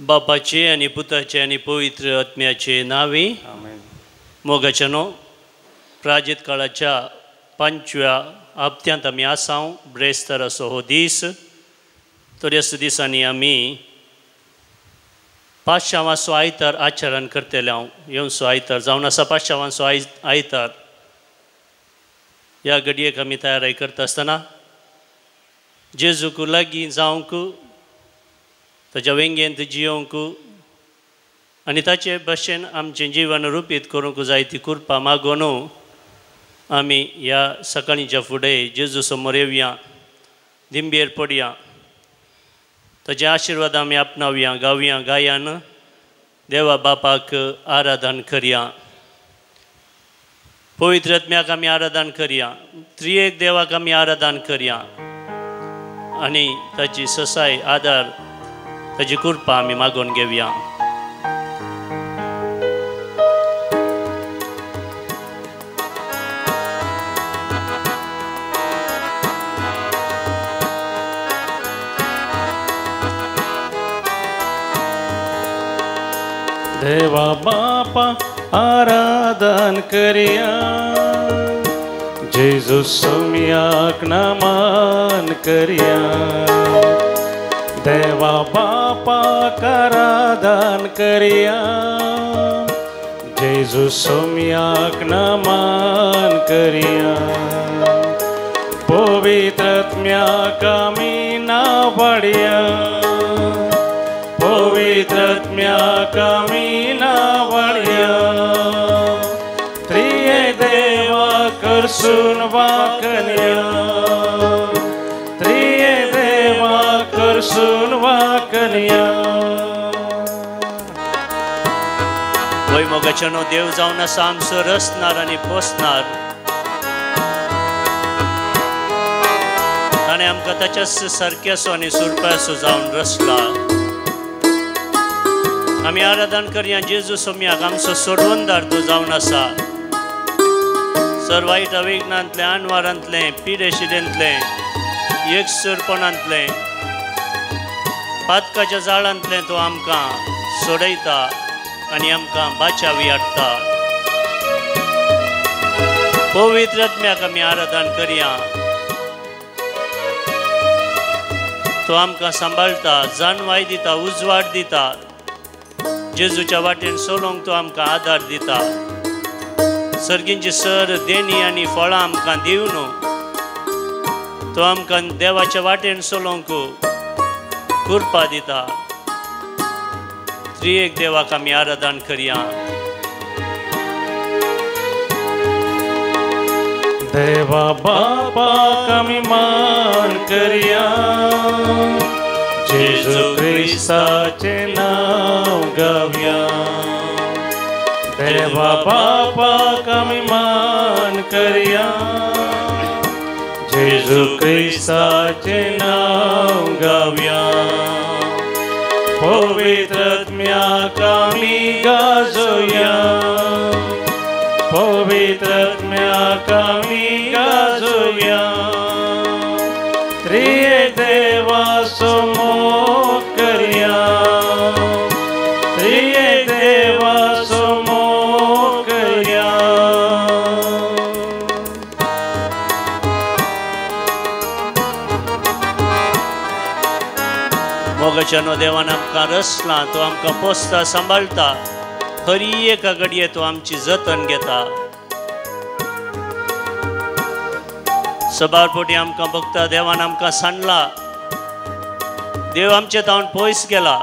बापाचे आणि पुताचे आणि पवित्र आत्म्याचे नावे मोगाचनो प्राजित काळाच्या 5व्या हप्त्यांत आमी आसाव ब्रेस्तर असो हो दीस थोड्याच दिसांनी आमी पांचशांवांचो आयतार आचरण करतले हांव येवचो आयतार जावन आसा पांचशांवांचो आयतार ह्या घडयेक आमी तयारी करता आसतना जेजूक लागीं जावंक ताच्या वेंगेंत जियोंक आनी ताचे भाशेन आमचें जिवन रुपीत करूंक जाय ती कृपा मागून आमी ह्या सकाळींच्या फुडें जेजू समोर येवया दिंबेर पडया ताचे आशिर्वाद आमी आपणावया गावया गायन देवा बापाक आराधन करया पवित्र आत्म्याक आमी आराधन करया त्रिएक देवाक आमी आराधन करया आनी ताची ससाय आदार ताची कृपा आमी मागून घेवया देवा बापा आराधन करिया जेजू सोम्याक नमन करिया देवा बापा आराधन करिया जेजू सोम्याक नमन करिया पवित्र आत्म्याक आमी नावडिया पवित्र आत्म्याक आमी नावडिया त्रिएक देवा करसून वाकल्या त्रिएक देवा करसून वाकल्या वय मोगाचनो देव जावन आसा आमचो रचणार आनी पोसणार ताणें आमकां ताच्याच सारकेसो आनी सुरपासो जावन रचला आमी आराधन करया जेजू सोम्याक आमचो सोडवणदार तो जावन आसा सर्वायत अविघ्नांतले अनवारांतले पिडेशिडेंतले एकसुरपणांतले पातकाच्या जाळांतले तो आमकां सोडयता आनी आमकां बाचावी हाडटा पवित्र आत्म्याक आमी आराधन करया तो आमकां सांबाळटा जानवाय दिता उजवाड दिता जेजूच्या वाटेन चलोवंक तो आमकां आदार दिता सर्गींची सर देणी आनी फळां आमकां दिवन तो आमकां देवाच्या वाटेन चलोवंक कृपा दिता त्रिएक देवाक आमी आराधन करया देवा बापाक आमी मान करया जेजू ख्रिस्ताचे नाव गावया देवा बापाक आमी मान करया जेजू ख्रिस्ताचे नाव गावया पवित्र आत्म्याक आमी गाजोया पवित्र आत्म्याक आमी गाजोया त्रिएक देवा समोर करया त्रिएक देवा समोर करया मोगाचनो देवान आमकां रचला तो आमकां पोसता सांबाळटा खरी एका घडये तो आमची जतन घेता सबारपोटी आमकां बघता देवान आमकां सांडला देव आमचे तावन पयस गेला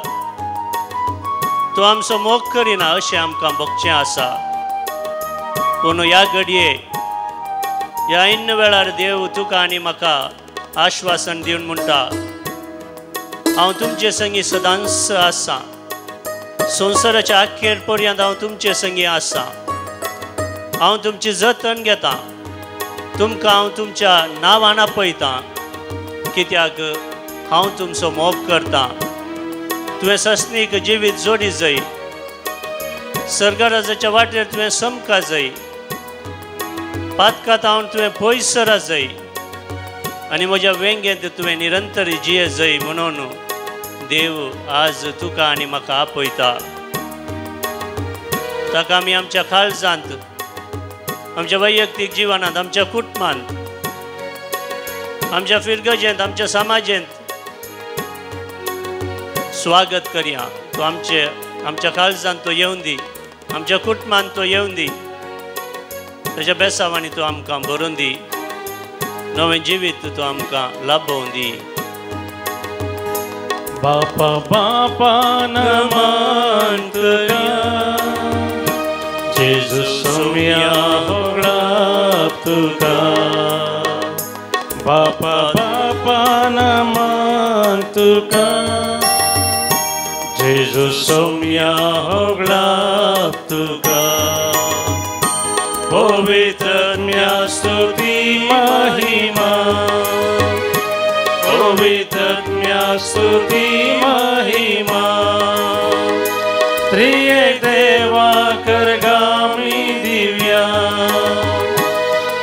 तो आमचो मोग करिना अशें आमकां बगचें आसा पूण ह्या घडये ह्या इन वेळार देव तुका आनी म्हाका आश्वासन दिवन म्हणटा हांव तुमचे संगी सदांच आसा संवसाराच्या अखेर पर्यंत हांव तुमचे संगी आसा हांव तुमची जतन घेता तुमकां हांव तुमच्या नांवान आपयतां कित्याक हांव तुमचो मोग करतां तुवें सस्नीक जिवीत जोडी जाय सर्गराजाच्या वाटेर तुवें समका जाय पातकांत हांव तुवें पयस सरा जाय आनी म्हज्या वेंगेंत तुवें निरंतर जिये जाय म्हणून देव आज तुका आनी म्हाका आपयता. ताका आमी आमच्या काळजांत, आमच्या वैयक्तीक जिवनांत, आमच्या कुटुंबांत, आमच्या फिरगजेंत, आमच्या समाजेंत स्वागत करया. तो आमच्या काळजांत तो येवन दी, आमच्या कुटुंबांत तो येवन दी, ताच्या बेसावांनी तो आमकां भरून दी, नवें जिवीत तो आमकां लाभोवन दी. बापा बापा नमन तुका, जेजू सोम्या होगळाप तुका. बापा बापा नमन तुका, जेजू सोम्या होगळाप तुका. पवित्रज्ञा स्तुती महिमा, पवित्रज्ञा स्तुती महिमा. त्रिएक देवा करगामी दिव्या,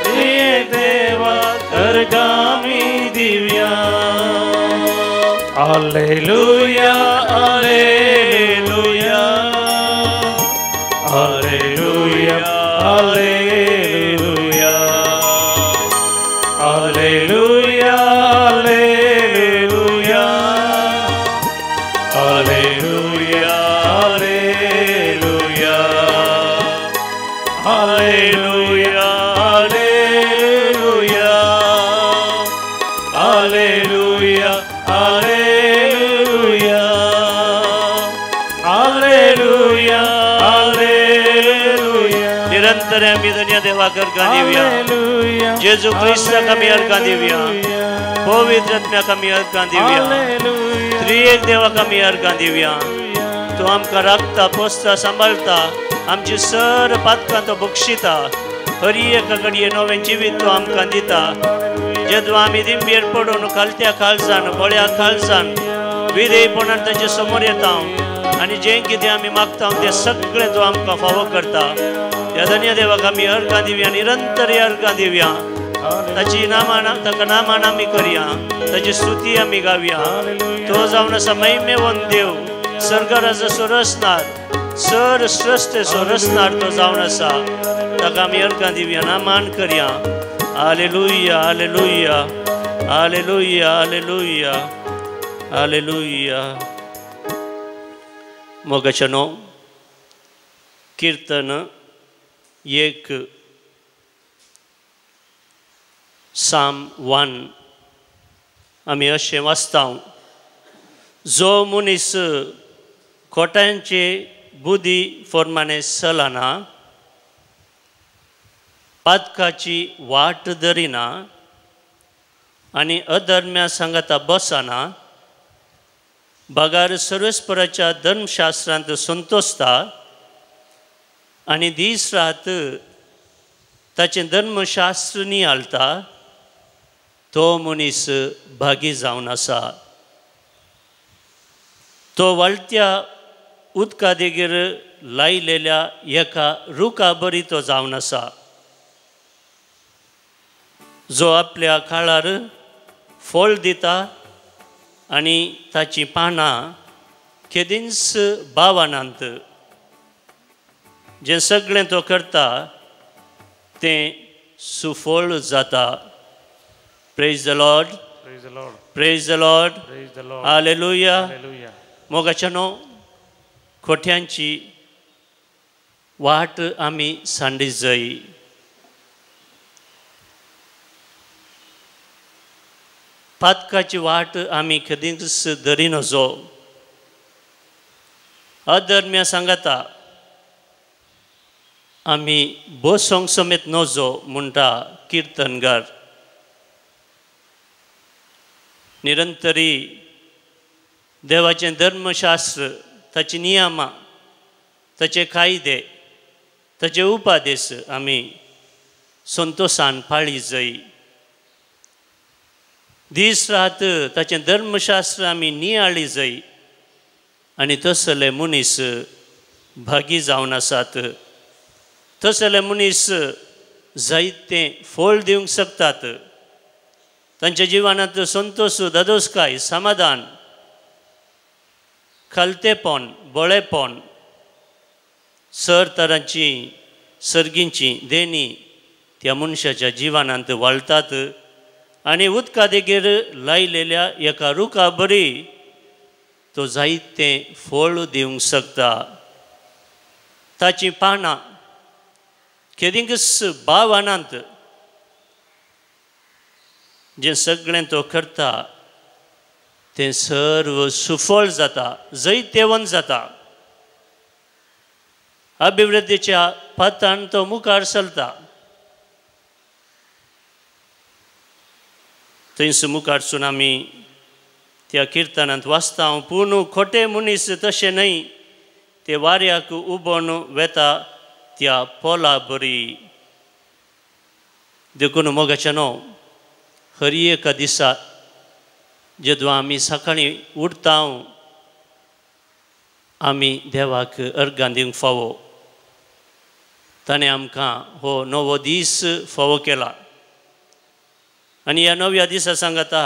त्रिएक देवा करगामी दिव्या. Hallelujah hallelujah hallelujah hallelujah hallelujah hallelujah hallelujah hallelujah hallelujah hallelujah hallelujah hallelujah hallelujah. निरंतर आमी धन्य देवा करका दिव्या. जेजू ख्रिस्ताक आमी अर्घां दिव्या. पवित्र आत्म्याक आमी अर्घां दिव्या. त्रिएक देवाक आमी अर्घां दिव्या. तो आमकां राखता, पोसता, सांबाळटा, आमची सर पातकां तो बक्षिता. हर एका घडये नवें जिवीत तो आमकां दिता. जेदो आमी दिंबेर पडून खालत्या काळजान, बळ्या काळजान विधेयपणान ताचे समोर येता आनी जें कितें आमी मागता तें सगळें तो आमकां फावो करता. ह्या धन्य देवाक आमी अर्घां दिव्या, निरंतर अर्घां दिव्या. ताची ताका नामान आमी करया, ताची स्तुती आमी गावया. तो जावन आसा महिमेवन देव, सर्गराज सोरसनार, सर श्रेष्ठ सोरसनार तो जावन आसा. ताका आमी अर्घां दिव्या, नामान करया. Hallelujah hallelujah hallelujah hallelujah hallelujah. मोगाचनो कीर्तन 1 Psalm 1 आमी अशें वाचता. जो मनीस खोट्यांचे बुद्धी प्रमाणे चलना, पातकाची वाट धरिना आनी अधर्म्या सांगाता बसना, बगार सर्वेस्पराच्या धर्मशास्त्रांत संतोसता आनी दीस रात ताचें धर्मशास्त्र नियाळटा, तो मनीस भागी जावन आसा. तो वळत्या उदका देगेर लायलेल्या एका रुखा बरी तो जावन आसा, जो आपल्या काळार फळ दिता आनी ताची पानां केदींच बावनांत. जें सगळें तो करता तें सुफळ जाता. Praise the Lord, Praise the Lord. Praise the Lord. Praise the Lord. Hallelujah. Hallelujah. मोगाचनो खोट्यांची वाट आमी सांडी जाय. पातकाची वाट आमी कधीच धरी नजो. अधर्म्या सांगाता आमी बसोंक समेत नजो म्हणटा कीर्तनगार. निरंतरी देवाचें धर्मशास्त्र, ताची नियमां, ताचे कायदे, ताचे उपादेश आमी संतोशान पाळी जाय. दीस रात ताचें धर्मशास्त्र आमी नियाळी जाय आनी तसले मनीस भागी जावन आसात. तसले मनीस जायतें फळ दिवंक शकतात. तांच्या जिवनांत संतोष, दादोसकाय, समाधान खालतेपण बळेपण सर तरांची सर्गींची देणी त्या मनशाच्या जिवानांत वळटात आनी उदका देगेर लायलेल्या एका रुखा बरी तो जायतें फळ दिवंक शकता. ताची पानां केदिंकस भावानांत जें सगळें तो करता तें सर्व सुफळ जाता, जैतेवन जाता. अभिवृद्धीच्या पथान तो मुखार चलता. थंयस मुखारसून आमी त्या किर्तनांत वाचता पूण खोटे मनीस तशें न्हय, ते वाऱ्याक उबोन वेता त्या पोला बरी. देखून मोगाच्यानो हर एका दिसा जेदो आमी सकाळीं उठता आमी देवाक अर्गां दिवंक फावो. ताणें आमकां हो नवो दीस फावो केला आनी ह्या नव्या दिसा सांगता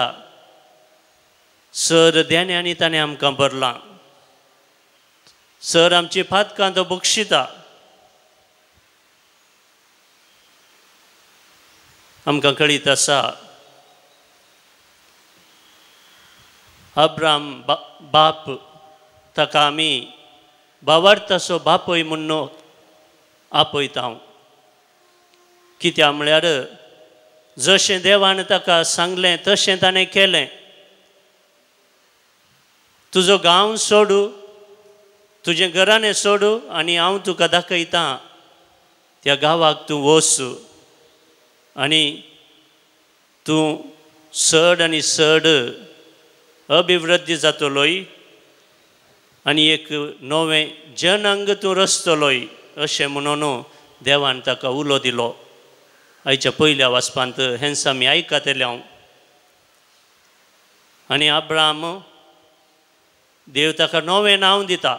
सर देण्यानी ताणें आमकां भरलां. सर आमची फातकां तो बक्षिता. आमकां कळीत आसा अब्राम बाप ताका आमी भावार्थाचो बापय म्हणून आपयता. कित्याक म्हळ्यार जशें देवान ताका सांगलें तशें ताणें केलें. तुजो गांव सोडू, तुजें घराणें सोडू आनी हांव तुका दाखयता त्या गांवाक तूं वच आनी तूं चड आनी चड अभिवृद्धी जातलोय आनी एक नवें जनांग तूं रचतलोय अशें म्हणून देवान ताका उलो दिलो. आयच्या पयल्या वाचपांत हेंच आमी आयकतले हांव. आनी अब्राम देव ताका नवें नांव दिता.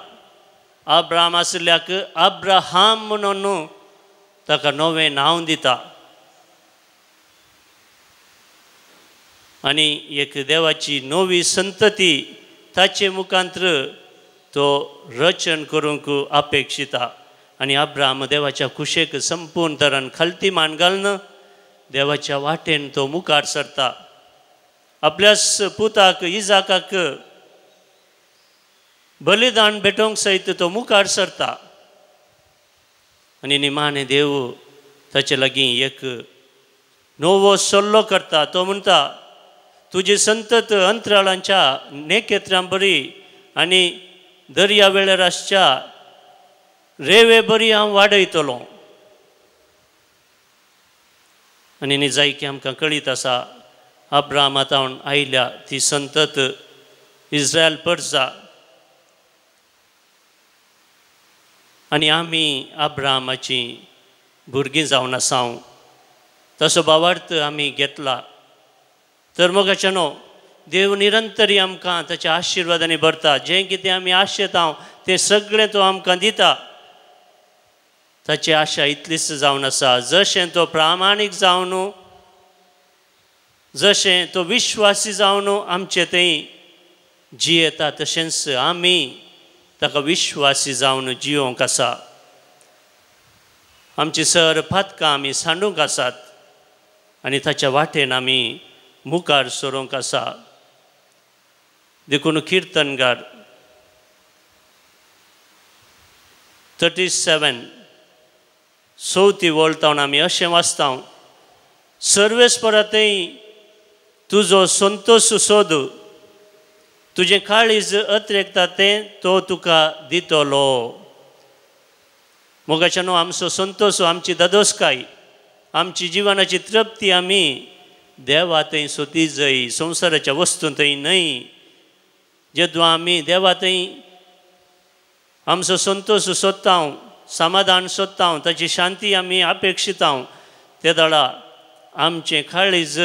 अब्राम आसल्याक अब्राहाम म्हणून ताका नवें नांव दिता. आनी एक देवाची नवी संतती ताचे मुखांतर तो रचन करूंक अपेक्षिता. आनी अब्राम देवाच्या कुशेक संपूर्ण तरान खालती मान घालून देवाच्या वाटेन तो मुखार सरता. आपल्या पुताक इजाकाक बलिदान भेटोवंक सयत तो मुखार सरता. आनी निमाणें देव ताचे लागीं एक नवो सल्लो करता. तो म्हणटा तुजी संतत अंतराळांच्या नेकेत्रां बरी आनी दर्या वेळेरासच्या रेवे बरी हांव वाडयतलो. आनी निजायकी आमकां कळीत आसा अब्रामातावन आयल्या ती संतत इस्रायल परजा. आनी आमी अब्रामाची भुरगीं जावन आसा. तसो भावार्थ आमी घेतला. तर मोगाच्यानो देव निरंतरी आमकां ताच्या आशिर्वादांनी भरता. जें कितें आमी आशेता तें सगळें तो आमकां दिता. ताची आशा इतलीच जावन आसा जशें तो प्रामाणीक जावन जशें तो विश्वासी जावन आमचे थंय जियेता तशेंच आमी ताका विश्वासी जावन जियोंक आसा. आमची सर फातकां आमी सांडूंक आसात आनी ताच्या वाटेन आमी मुखार सरोंक आसा. देखून किर्तनगार 37 चवथी वळतावन आमी अशें वाचता सर्वेस्परातय तुजो संतोश सोद तुजें काळीज अत्रेकता तें तो तुका दितलो. मोगाच्यानो आमचो संतोश आमची दादोसकाय आमची जिवनाची तृप्ती आमी देवा थंय सोदी जाय संवसाराच्या वस्तू थंय न्हय. जेदो आमी देवा थंय आमचो संतोश सोदता समाधान सोदता ताची शांती आमी अपेक्षिता ते दाडा आमचें काळीज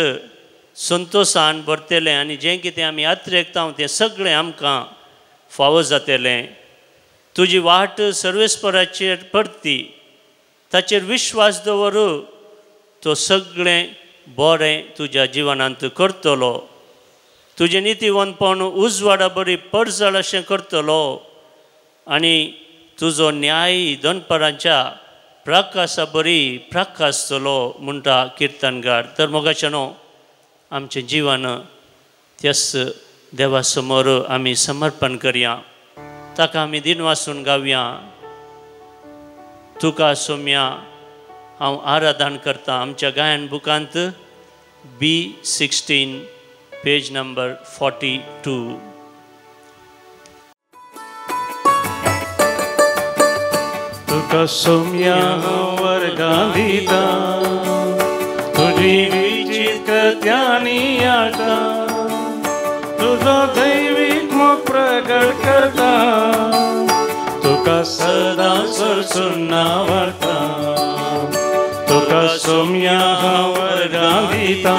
संतोशान भरतलें आनी जें कितें आमी अत्रेकता तें सगळें आमकां फावो जातलें. तुजी वाट सर्वेस्पराचेर परती ताचेर विश्वास दवर तो सगळें बरें तुज्या जिवनांत करतलो. तुजे नितीवंतपण उजवाडा बरी पडजळ अशें करतलो आनी तुजो न्याय दनपरांच्या प्रकाशा बरी प्रकाशतलो म्हणटा किर्तनकार. तर मोगाच्यानो आमचें जिवन त्याच देवा समोर आमी समर्पण करया. ताका आमी दिन वासून गावया. तुका सोम्या हांव आराधन करता. आमच्या गायन बुकांत B16 पेज नंबर 42. तुका सोम्या वर्गां दिता तुजी विचित्र कृत्यांनी आता तुजो दैवीक मोग प्रगट करता तुका सदां सरसून आवडटा तुका सोम्या वर्गां दिता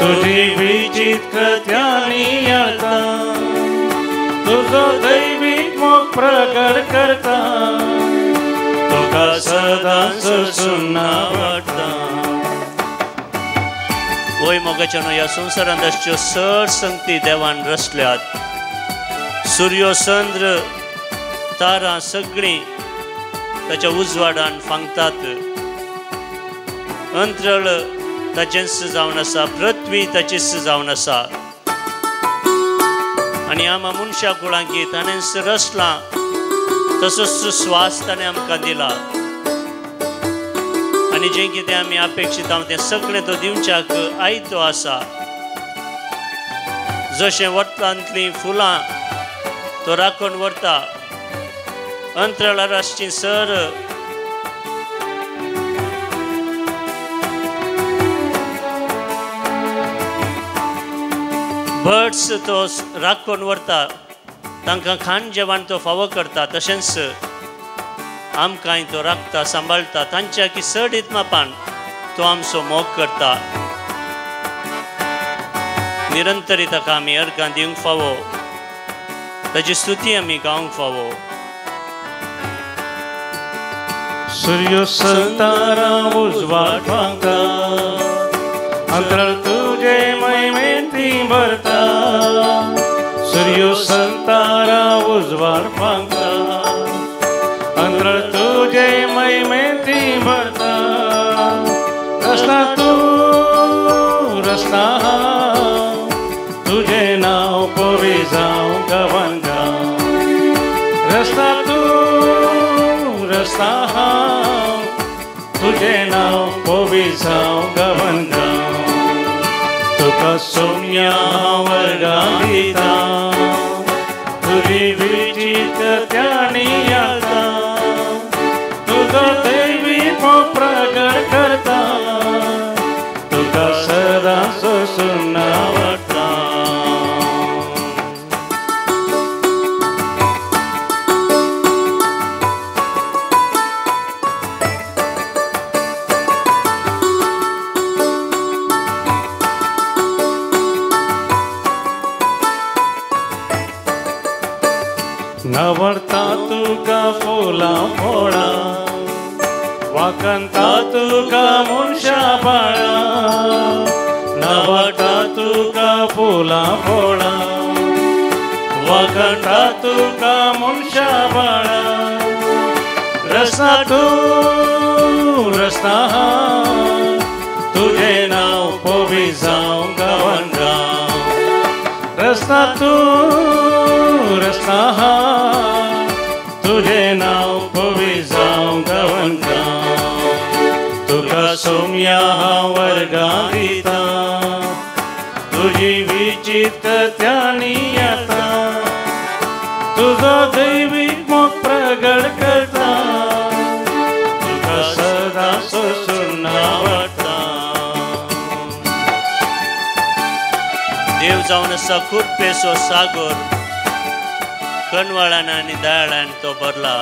तुजी विचित्र कृत्यांनी आता तुजो दैवीक मोग प्रगट करता तुका सदां सरसून आवडटा. वय मोगाच्यानो ह्या संवसारांत अश्यो सर संगती देवान रचल्यात. सूर्यो चंद्र तारां सगळीं ताच्या उजवाडान फांगतात. अंतरळ ताचेंच जावन आसा, पृथ्वी ताचीच जावन आसा आनी आमी मनशा कुळांकी ताणेंच रचलां. तसोच स्वास ताणें आमकां दिला आनी जें कितें आमी अपेक्षीत आहा तें सगळें तो दिवच्याक आयतो आसा. जशें वट्टांतलीं फुलां तो राखून व्हरता, अंतराळार आसचीं सर बर्ड्स तो राखून व्हरता, तांकां खाण जेवण तो फावो करता, तशेंच आमकांय तो राखता, सांबाळटा. तांच्या की चड मापान तो आमचो मोग करता. निरंतरी ताका आमी अर्गां दिवंक फावो, ताची स्तुती आमी गावंक फावो. सूर्य तारा उजवाड फांगता अंतराळ तुजे महिमेन ती भरता. सूर्य तारा उजवाड फांगता अंतराळ तुजे महिमेन ती भरता. रस्ता तू रस्ता तुझे नाव पवी जावं गांवान गांव. रस्ता तू रस्ता तुझे नाव पवी जावं गांवान गांव. तुका सोम्या वर्गां दिता तुजी विचित्र कृत्यांनी आता तुजो दैवीक मोग प्रगट करता तुका सदां सरसून आवडटा. नवरता तुका फुलां फोडा वाकंता तुका मनशा बाळा. नवरता तुका फुलां फोडा वाकंता तुका मनशा बाळा. रस्ता तू रस्ता तुझे नाव पवी जावं गांवान गांव. रस्ता तू रस्ता तुझे नाव पवी जावं गांवान गांव. तुका सोम्या वर्गां दिता तुजी विचित्र कृत्यांनी आता तुजो दैवीक मोग प्रगट करता तुका सदां सरसून आवडटा. देव जावन आसा खूब पेसो सागर, कणवाळान आनी दयाळान तो भरला.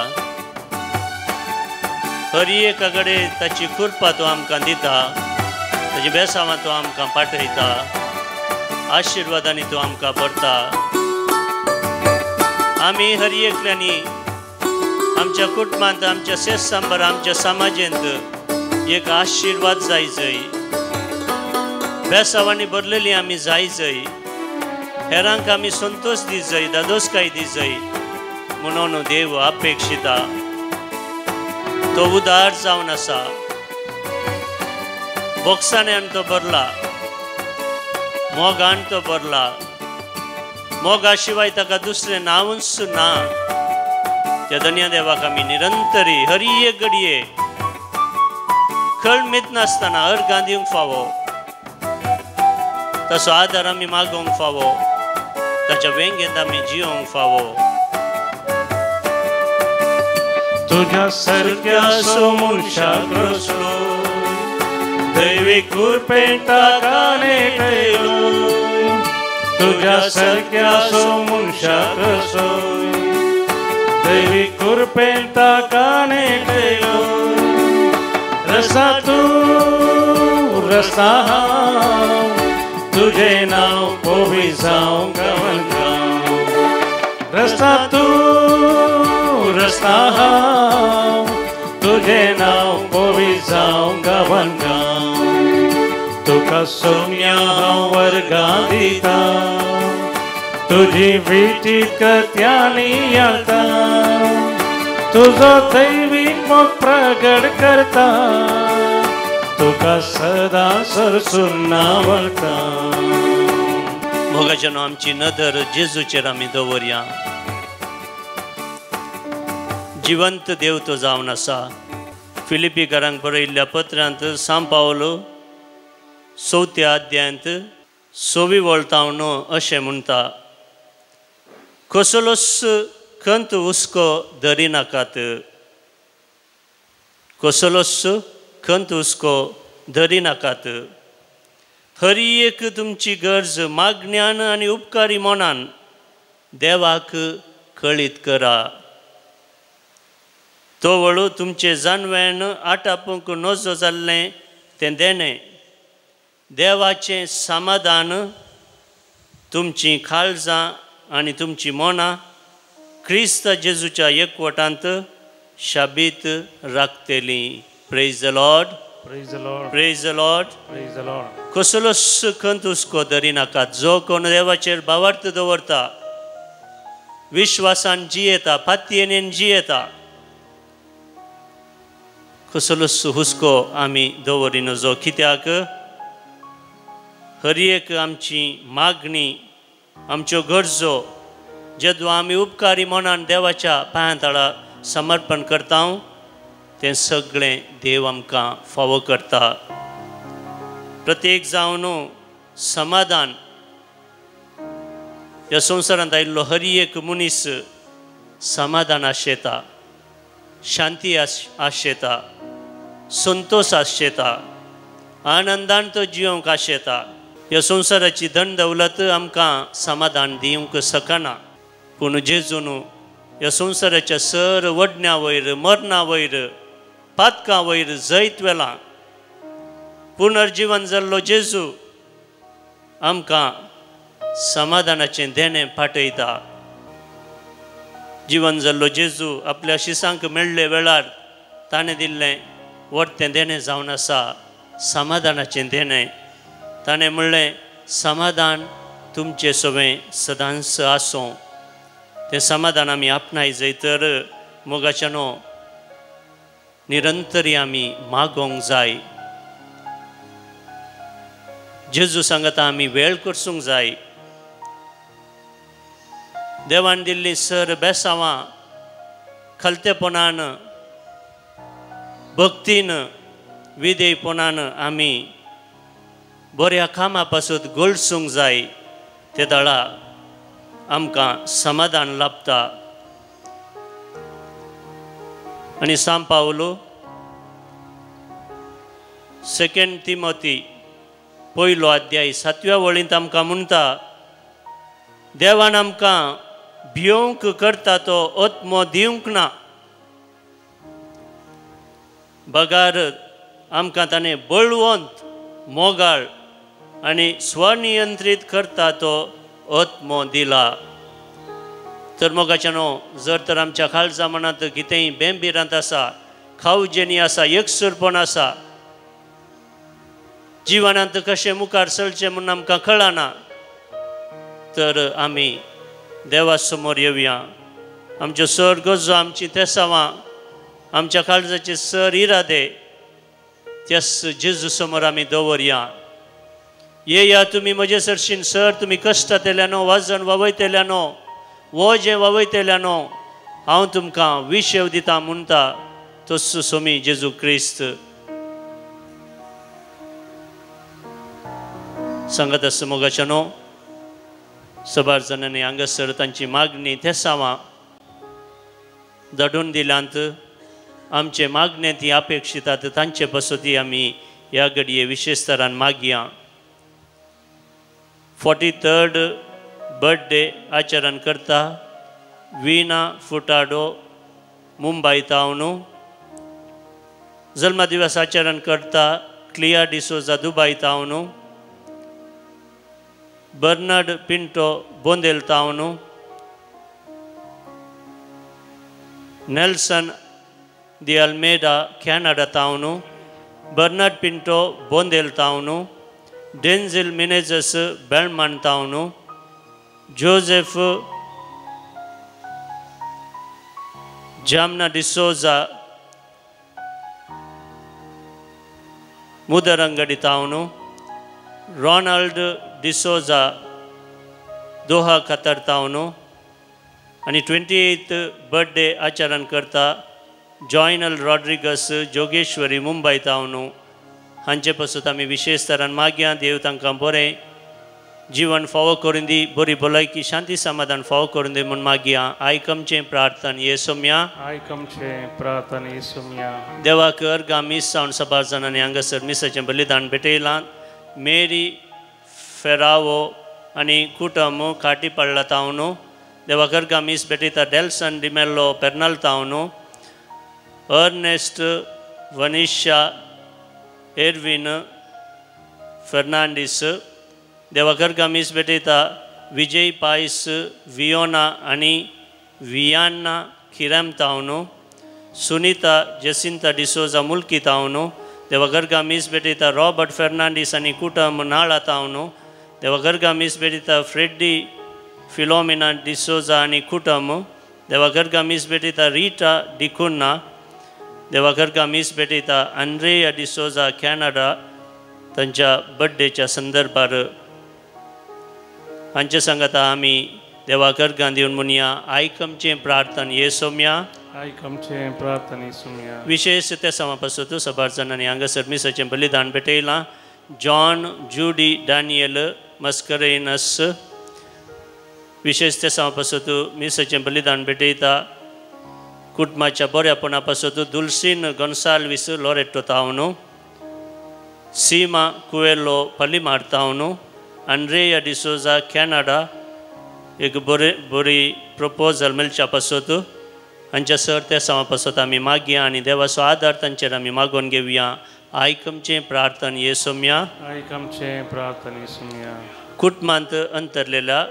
हर एका कडेन ताची कृपा तो आमकां दिता, ताची बेसांवां तो आमकां पाठयता, आशिर्वादांनी तो आमकां भरता. आमी हर एकल्यांनी आमच्या कुटुंबांत, आमच्या शेत सांबार, आमच्या समाजेंत एक आशिर्वाद जायचय. बेसावांनी भरलेली आमी जाय जय हेरांक आमी संतोष दी जय दादोसकाय दी जय म्हणून देव अपेक्षिता तो उदार जावन आसा बोक्साण्यान तो भरला मोगान तो भरला मोगा शिवाय ताका दुसरें नांवच ना त्या धन्य देवाक आमी निरंतरी हर एक घडये खळ मीत नासतना अर्गां दिवंक फावो तसो आदार आमी मागोवंक फावो ताच्या वेंगेंत आमी जियोंक फावो तुझ्या सारक्या मनशाक रचलो दैवीक कृपेन ताका नेटयलो तुझ्या सारक्या मनशाक रचलो दैवीक कृपेन ताका नेटयलो रसा तूं रसा हांव तुझे नाव पोवी जावं गांवांत गांव रस्ता तूं रस्ता हांव तुझे नाव पोवी जावं गांवांत गांव तुका सोम्या हांव वर्गां दिता तुजी विटीत कत्यांनी येता तुजो दैवीक मोग प्रगट करता तुका सदां सरसून नावळटा मोगाच्यान आमची नदर जेजूचेर आमी दवरया जिवंत देव तो जावन आसा फिलिपीकारांक बरयल्ल्या पत्रांत सांब पावलो 4थ्या अध्यायांत 6वी वळतावण अशें म्हणटा कसलोच खंत हुस्को धरी नाकात कसलोच खंत हुस्को धरी नाकात हर एक तुमची गरज मागण्यान आनी उपकारी मनान देवाक कळीत करा तो वळू तुमचे जानवें आटापूंक नजो जाल्लें तें देणें देवाचें समाधान तुमची काळजां आनी तुमची मनां क्रिस्त जेजूच्या एकवटांत शाबीत राखतली praise the lord praise the lord praise the lord praise the lord कसलोच खंत हुस्को धरी नाकात जो कोण देवाचेर भावार्थ दवरता विश्वासान जियेता फातयेन जियेता कसलोच हुस्को आमी दवरी नजो कित्याक हर एक आमची मागणी आमच्यो गरजो जेदो आमी उपकारी मनान देवाच्या पांया समर्पण करता तें सगळें देव आमकां फावो करता प्रत्येक जावन समाधान ह्या संवसारांत आयिल्लो हर एक मनीस समाधान आशेता शांती आशेता संतोष आशेता आनंदान तो जियोंक आशेता ह्या संवसाराची धन दौलत आमकां समाधान दिवंक शकना पूण जेजून ह्या संवसाराच्या सर वडण्या वयर मरणा वयर पातकां वयर जैत वेलां पुनर्जीवन जाल्लो जेजू आमकां समाधानाचें देणें पाठयता जीवन जाल्लो जेजू आपल्या शिसांक मेळ्ळे वेळार ताणें दिल्लें व्हडतें देणें जावन आसा समाधानाचें देणें ताणें म्हणलें समाधान तुमचें सवें सदांच आसूं तें समाधान आमी आपणाय जय तर मोगाच्यान निरंतरी आमी मागोवंक जाय जेजू सांगता आमी वेळ करसूंक जाय देवान दिल्लीं सर बेसांवां खालतेपणान भक्तीन विधेयपणान आमी बऱ्या कामा पासून गोळसूंक जाय ते दाळा आमकां समाधान लाभता आनी सांब पावलो 2 तिमोथी 1 अध्याय 7व्या वळींत आमकां म्हणटा देवान आमकां भियोंक करता तो आत्मो दिवंक ना बगार आमकां ताणें बळवंत मोगाळ आनी स्वनियंत्रीत करता तो आत्मो दिला तर मोगाच्यान जर तर आमच्या काळजा मनांत कितेंय बेंबिरांत आसा खावजेनी आसा एकसुरपण आसा जिवनांत कशें मुखार चलचें म्हणून आमकां कळना, तर आमी देवा समोर येवया. आमच्यो सर गरजो, आमची तेसावां, आमच्या काळजाचे सर इरादे त्यास जेजू समोर आमी दवरया. येया तुमी म्हजे सरशीन सर, तुमी कश्टांत येयल्यानो, वाजन वावयतेल्यानो, वोजें वावयतेल्यानो, हांव तुमकां विशेव दिता म्हणटा तस्सो सोमी जेजू क्रिस्त. सांगत आसा मोगाच्यानो, सबार जाणांनी हांगासर तांची मागणी तेसावां धाडून दिल्यांत आमचे मागणे ती अपेक्षितात तांचे पासत आमी ह्या घडये विशेश तरान मागया. 43rd बर्थडे आचरण करता वीणा फुटाडो मुंबई तावन. जन्मदिवस आचरण करता क्लिया डिसोजा दुबई तावन. बर्नार्ड पिंटो बोंदेल तावन. नेल्सन दी अल्मेडा कॅनडा तावन. बर्नार्ड पिंटो बोंदेल तावन. डेंझिल मिनेजस बेळमन तावन. जोसेफ जामना डिसोजा मुदरंगडी तावन. रॉनाल्ड डिसोजा दोहा कतर तावन. आणि 28th बर्थडे आचरण करता जॉयनल रॉड्रिगस जोगेश्वरी मुंबई तावन. हांचे पासून आमी विशेष तरान मागया. देव तांकां बरें जीवन फावो करून दी, बरी भलायकी शांती समाधान फावो करून दी म्हूण मागया. आयकमचें प्रार्थना येसुम्या. आयकमचें प्रार्थना येसुम्या. देवाक अर्गा मीस जावन सबार जाणांनी हांगासर मिसाचें बलिदान भेटयलां. मेरी फेरावो आनी कुटुंब काटी पडला तावन. देवाक अर्गा मीस भेटयता डेल्सन डिमेल्लो पेर्नाल तावन. Ernest Vanisha Erwin Fernandes. देवाक अर्गा मीस भेटयता विजय पायस वियोना आनी वियान्ना खिरम तावन. सुनीता जसिंता डिसोजा मुल्की तावन. देवाक अर्गा मीस भेटयता रॉबर्ट फर्नांडीस आनी कुटुंब नाळा तावन. देवाक अर्गा मीस भेटयता फ्रेडी फिलोमिना डिसोजा आनी कुटुंब. देवाक अर्गा मीस भेटयता रिटा डिकुन्ना. देवाक अर्गा मीस भेटयता आंद्रेया डिसोजा कॅनडा तांच्या बर्थडेच्या संदर्भार. हांचे सांगता आमी देवाक अर्गां दिवन म्हणया आयकमचें प्रार्थना येसुम्या. आयकमचें प्रार्थना येसुम्या. विशेष ते समा पासत सबार जाणांनी हांगासर मिसाचें बलिदान भेटयलां. जॉन जुडी डॅनियल मस्करेनस. विशेष ते समा पासत मिसाचें बलिदान भेटयता कुटुंबाच्या बऱ्यापणा पासत दुल्सीन गोन्साल्वीस लॉरेटो तावन. सीमा कुएलो पलिमार तावन. आंद्रेया डिसोजा कॅनडा एक बरी प्रपोजल मेळच्या पासत हांच्या सर ते समा पासत आमी मागया आनी देवाचो आदार तांचेर आमी मागून घेवया. आयकमचें प्रार्थना येसुम्या. आयकमचें प्रार्थना येसुम्या. कुटुंबांत अंतरलेल्या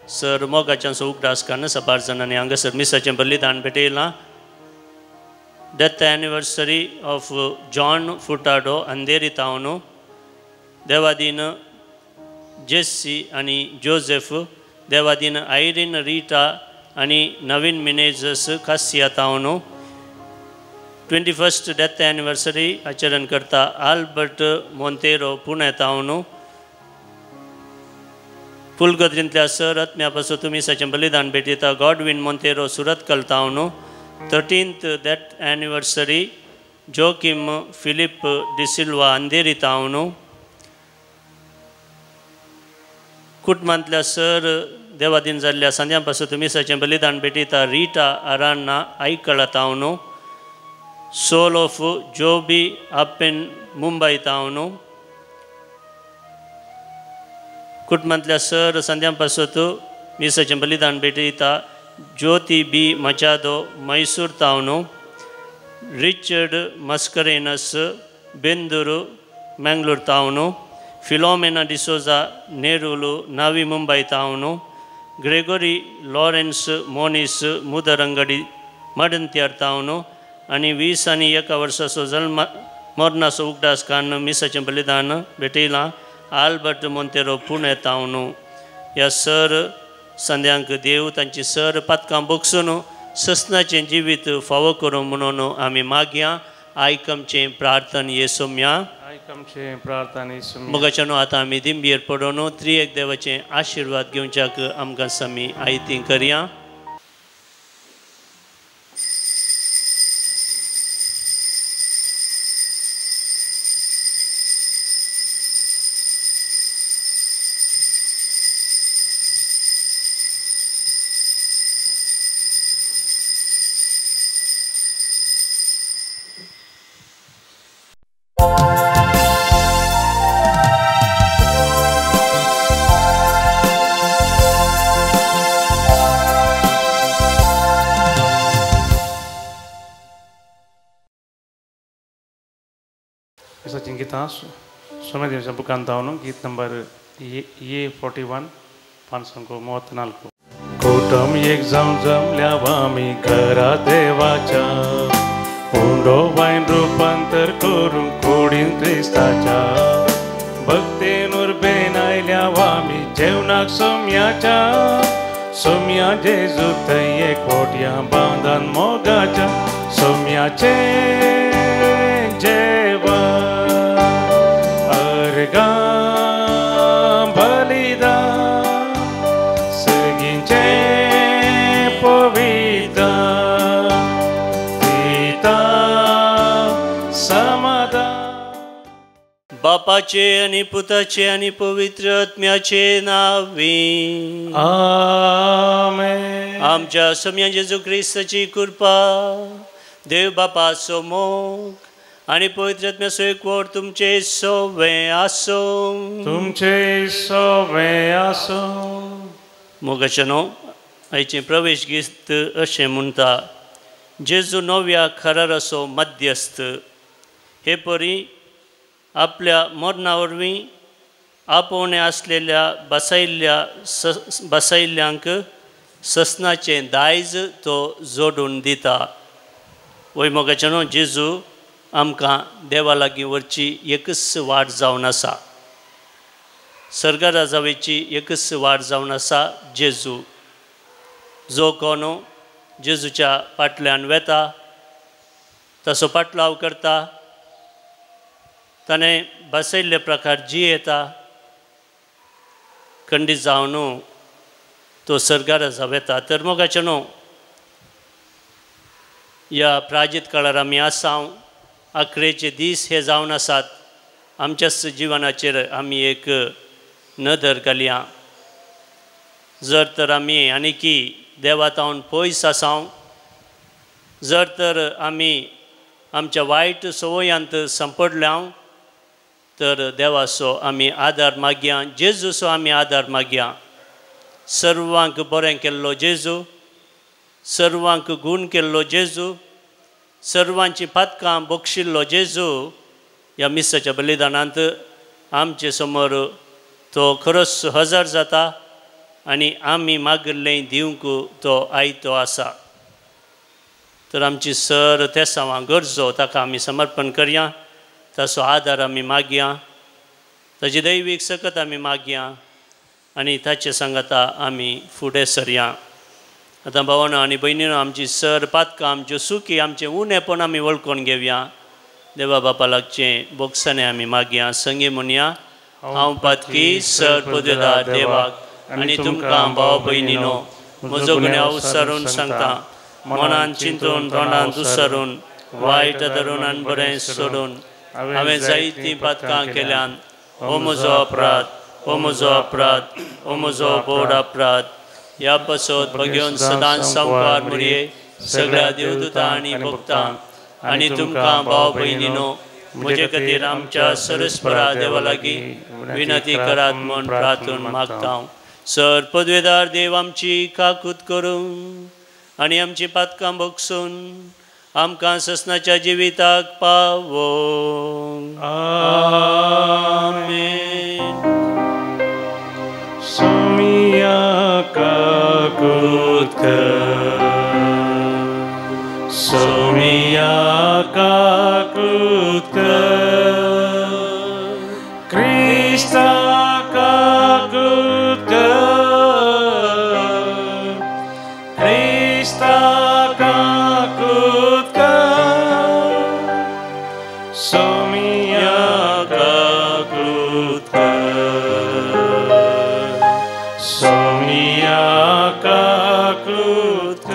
सर मोगाच्यांचो उगडास कान सबार जाणांनी हांगासर मिसाचें बलिदान भेटयलां. Death anniversary of John Furtado Andheri तावन. देवादीन जेस्सी आनी जोसेफ. देवादीन आयरीन रिटा आनी नवीन मिनेजस कासिया तावन. 21st डेथ एनिवर्सरी आचरण करता आल्बर्ट मोंतेरो पुणे तावन. पुलगद्रींतल्या सर आत्म्या पासून मिसाचें बलिदान भेटयता गॉडविन मोंतेरो सुरतकल तावन. 13th death anniversary Joachim Philip D'Silva Andheri तावन. कुटुंबांतल्या सर देवादीन जाल्ल्या सांद्यां पासून मिसाचें बलिदान भेटयता रिटा आरान्ना आयकळा तावन. Soul of Jobby Apen Mumbai तावन. कुटुंबांतल्या सर सांद्यां पासून मिसाचें बलिदान भेटयता ज्योती बी मचादो मैसूर तावन. रिचर्ड मस्करेनस बेंदूर मंगळूर तावन. फिलोमेना डिसोजा नेरुलू नावी मुंबई तावन. Gregory Lawrence Monis Mudarangadi Madantyar तावन. आनी 20 आनी 1 वर्साचो जल्म मोर्नासो उगडास कान मिसाचें बलिदान भेटयलां आल्बर्ट मोंतेरो पुणे तावन ह्या सर संद्यांक देव तांची सर पातकां बगसून ससनाचें जिवीत फावो करूं म्हणून आमी मागया आयकमचें प्रार्थन येसुम्या आयकमचें प्रार्थना येसुम्या मोगाच्यान आतां आमी दिंबेर पडून त्रिएक देवाचें आशिर्वाद घेवच्याक आमकां समी आयतीं करया. Isa kita somai dia bukan tahun git number E41 534 कुटुंब एक जमजम ल्यावामी घरा देवाच्या उंडो वाईन रूपांतर करून कोडीन क्रिस्ताच्या भक्तेनूर बेन आयल्यावामी जेवणाक सोम्याच्या सोम्या जेजू थंय एक पोटया बांदान मोगाच्या सोम्याचे जेवण अर्गां बलिदान सगळींचे पवित्र पिता समाधान बापाचे आणि पुताचे आणि पवित्र आत्म्याचे नावी आमेन. आमच्या सम्या जेजू ख्रिस्ताची कृपा देव बापाचो मोग आणि पवित्र आत्म्याचो एकवट तुमचे सोवे आसो तुमचे सोवे आसो. मोगाच्यानो आयचें प्रवेश गीत अशें म्हणटा जेजू नव्या खरार असो मध्यस्थ हे परी आपल्या मरणा वरवीं आपोवणे आसलेल्या बसायिल्ल्यांक ससनाचें दायज तो जोडून दिता. वय मोगाच्यानो जेजू आमकां देवा लागीं व्हरची एकच वाट जावन आसा. सर्गा राजावेची एकच वाट जावन आसा जेजू. जो कोण जेजूच्या फाटल्यान वेता तसो पाटलाव करता ताणें बसयल्ले प्रकार जियेता खंडीत जावन तो सर्गा राजा वेता. तर मोगाच्यानो ह्या प्राजीत काळार आमी आसांव अखेरेचे दीस हे जावन आसात. आमच्याच जिवनाचेर आमी एक नदर घालया. जर तर आमी आनीकी देवातावन पयस आसांव जर तर आमी आमच्या वायट संवयांत संपडल्या तर देवाचो आमी आदार मागया. जेजूचो आमी आदार मागया. सर्वांक बरें केल्लो जेजू सर्वांक गूण केल्लो जेजू सर्वांची पातकां बक्षिल्लो जेजू ह्या मिसाच्या बलिदानांत आमचे समोर तो खरोच हजर जाता आनी आमी मागिल्लें दिवंक तो आयतो आसा. तर आमची सर तेसांवां गरजो ताका आमी समर्पण करया. ताचो आदार आमी मागया. ताची दैवीक सकत आमी मागया आनी ताचे सांगाता आमी फुडें सरया. आतां भावानो आनी भयणीनो आमची सर पातकां आमच्यो सुखी आमचें उणेपण आमी वळखून घेवया. देवा बापा लागचें बोगसाने आमी मागया. संगी म्हणया हांव पातकी सर पदवेदार देवाक आनी तुमकां भाव भयणीनो म्हजो गुन्यांव उसरून सांगता. मनान चिंतून तोंडान दुसरून वायट धरून आनी बरें सोडून हांवें जायतीं पातकां केल्यान हो म्हजो अपराध हो म्हजो अपराध हो म्हजो बोड अपराध. ह्या पसत भगेवन सदांच संवकार म्हणये सगळ्या देवदूतां आनी भक्तांक आनी तुमकां भाव भयणीनो म्हजे खातीर आमच्या सरस्परा देवा लागीं विनंती करात म्हूण प्रार्थून मागता. सर पदवेदार देव आमची काकूत करून आनी आमची पातकां बगसून आमकां ससनाच्या जिविताक पावो. आमेन. सोमिया काकूत कर सोमिया काकुत Krista kagut Krista kagut Somia kagut Somia kagut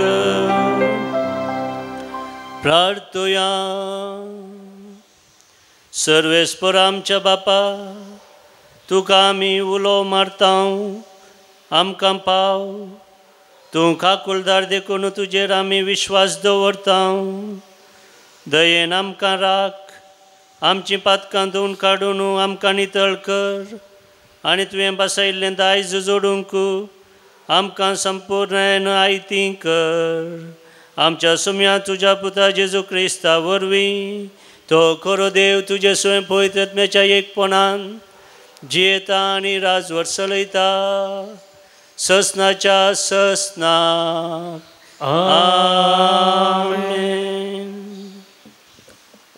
प्रार्थुया. सर्वेस्पर आमच्या बापा, तुका आमी उलो मारता, आमकां पाव. तूं काकुलदार देखून तुजेर आमी विश्वास दवरता. दयेन आमकां राख, आमची पातकां धुवन काडून आमकां नितळ कर. आनी तुवें बसयल्लें दायज जोडूंक आमकां संपूर्ण आयती कर. आमच्या सुम्या तुज्या पुता जेजू क्रिस्ता वरवीं तो खरो देव तुजे स्वयं पवित्रात्म्याच्या एकपणान जियेता आनी राजवर चलयता ससनाच्या ससना. आमेन.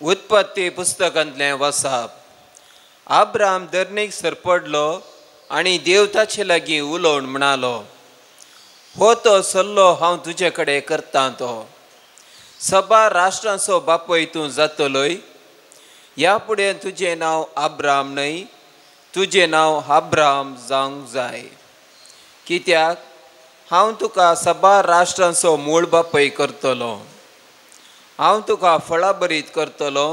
उत्पत्ती पुस्तकांतलें वचप. अब्राम धरणीक सरपडलो आनी देव ताचे लागीं उलोवन म्हणालो, हो तो सल्लो हांव तुजे कडेन करतां तो. सबा राष्ट्रांचो बापूय तूं जातलोय. ह्या फुडें तुजें नांव अब्राम न्हय, तुजें नांव अब्राम जावंक जाय. कित्याक हांव तुका सबा राष्ट्रांचो मूळ बापूय करतलो. हांव तुका फळां बरीत करतलो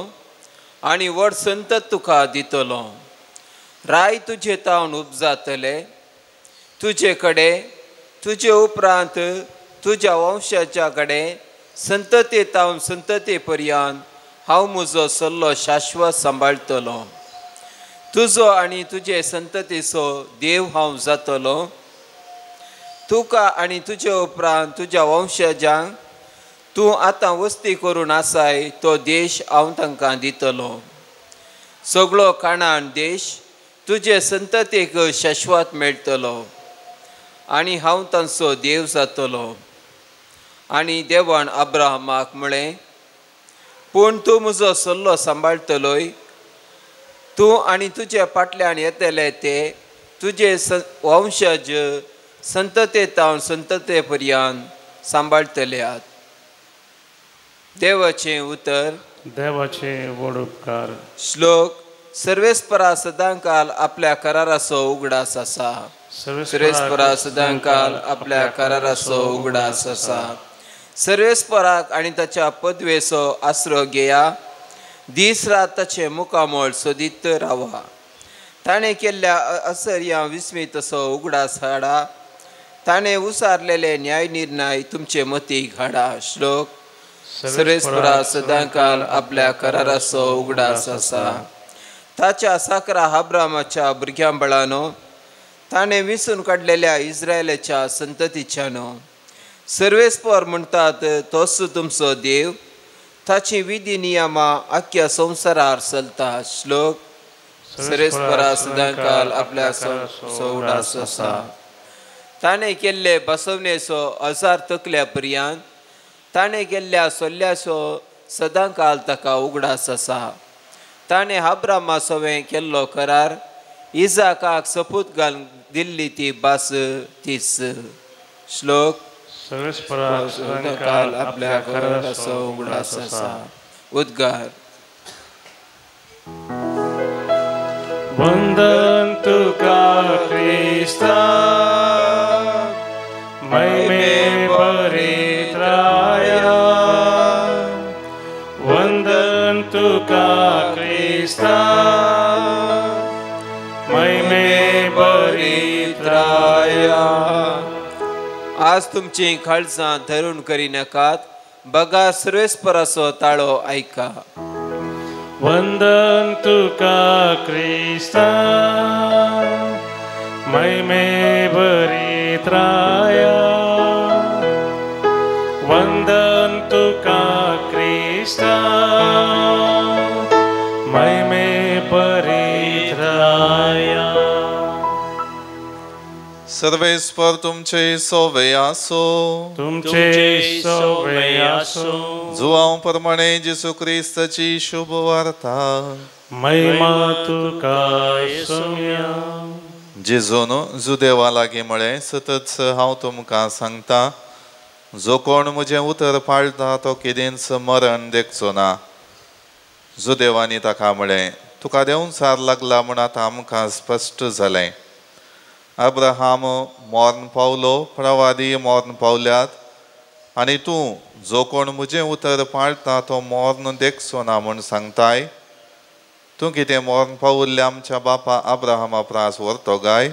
आनी व्हड संतत तुका दितलो. राय तुजे तावन उपजातले. तुजे कडेन तुजे उपरांत तुज्या वंशाच्या कडेन संतते तावन संतते पर्यंत हांव म्हजो सल्लो शाश्वत सांबाळटलो. तुजो आनी तुजे संततेचो देव हांव जातलो. तुका आनी तुजे उपरांत तुज्या वंशजांक तूं आतां वस्ती करून आसाय तो देश हांव तांकां दितलो. सगळो काणान देश तुजे संततेक शाश्वत मेळटलो आनी हांव तांचो देव जातलो. आनी देवान अब्राहमाक म्हळें, पूण तूं म्हजो सल्लो सांबाळटलोय. तूं आनी तुजे फाटल्यान येतले ते तुजे वंशज संतते तावन संतते पर्यंत सांबाळटल्यात. देवाचें उतर. देवाचे व्हड उपकार. श्लोक. सर्वेस्परा सदांकाल आपल्या कराराचो उगडास आसा. सर्वेस्परा सदांकाल आपल्या कराराचो उगडास आसा. सर्वेस्पराक आनी ताच्या पदवेचो आसरो घेया. दीस रात ताचे मुखामोळ सोदीत रावा. ताणें केल्ल्या असर्या विस्मीत असो उगडास हाडा. ताणें उसारलेले न्याय निर्णय तुमचे मतीक हाडा. श्लोक. सर्वेस्परा सदांकाल आपल्या कराराचो उगडास आसा. ताच्या साकरा अब्रामाच्या भुरग्यां बळानो, ताणें विसून काडलेल्या इस्रायलाच्या संततीच्यानो. सर्वेस्पर म्हणटात तोच तुमचो देव. ताची विधी नियमां आख्या संवसारार चलता. श्लोक. सर्वेस्परा सदांकाल आपल्या उगडास आसा. ताणें केल्ले बसवणेचो अजार तकल्या पर्यंत ताणें केल्ल्या सोल्ल्याचो सदांकाल ताका उगडास आसा. ताणें अब्रामा सवें केल्लो करार इजाकाक सपूत घालून दिल्ली ती भास तीच. श्लोक. सदांकाल आपल्या कराराचो उगडास आसा. उद्गार. वंदन तुका क्रिस्ता, महिमे परित्राया. वंदन तुका क्रिस्ता, महिमे परित्राया. आज तुमची काळजां धरून करिनाकात. बघा सर्वेस्पराचो ताळो ऐका. वंदन तुका क्रिस्ता, महिमे परित्राया. वंदन तुका क्रिस्ता, महिमे परित्राया. सर्वेस्पर तुमचे सोवे आसो. तुमचे सोवे आसो. जुआंव प्रमाणे जेसू क्रिस्ताची शुभ वार्ता. महिमा तुका येसुया. जेजून जुदेवा लागीं म्हळें, सतत हांव तुमकां सांगता, जो कोण म्हजें उतर पाळटा तो केदींच मरण देखचो ना. जुदेवानी ताका म्हळें, तुका देंवचार लागला म्हूण आतां आमकां स्पश्ट जालें. अब्राहाम मॉर्न पावलो, प्रवादी मॉर्न पावल्यात, आनी तूं जो कोण म्हजें उतर पाळटा तो मॉर्न देखचो ना म्हूण सांगताय. तूं कितें मॉर्न पावुल्ले आमच्या बापा अब्राहमा प्रास व्हरतो गाय?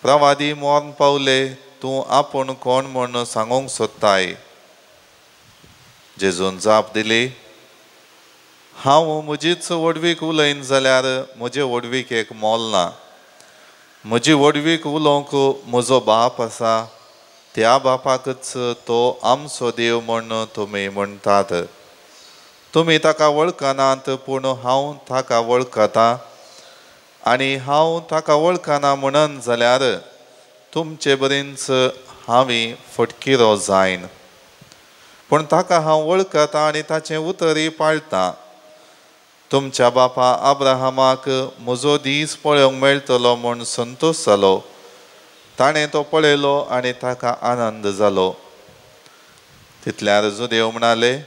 प्रवादी मॉर्न पावले, तूं आपूण कोण म्हूण सांगूंक सोदताय? जेजून जाप दिली, हांव म्हजीच वडवीक उलयन जाल्यार म्हजे वडवीक एक मोल ना. म्हजी वडवीक उलोवंक म्हजो बाप आसा, त्या बापाकच तो आमचो देव म्हूण तुमी म्हणटात. तुमी ताका वळखनात, पूण हांव ताका वळखतां. आनी हांव ताका वळखना म्हणन जाल्यार तुमचे बरींच हांवें फटकिरो जायन. पूण ताका हांव वळखतां आनी ताचें उतरय पाळटां. तुमच्या बापा अब्राहमाक म्हजो दीस पळोवंक मेळटलो म्हूण संतोश जालो. ताणें तो पळयलो आनी ताका आनंद जालो. तितल्यार जुदेव म्हणाले,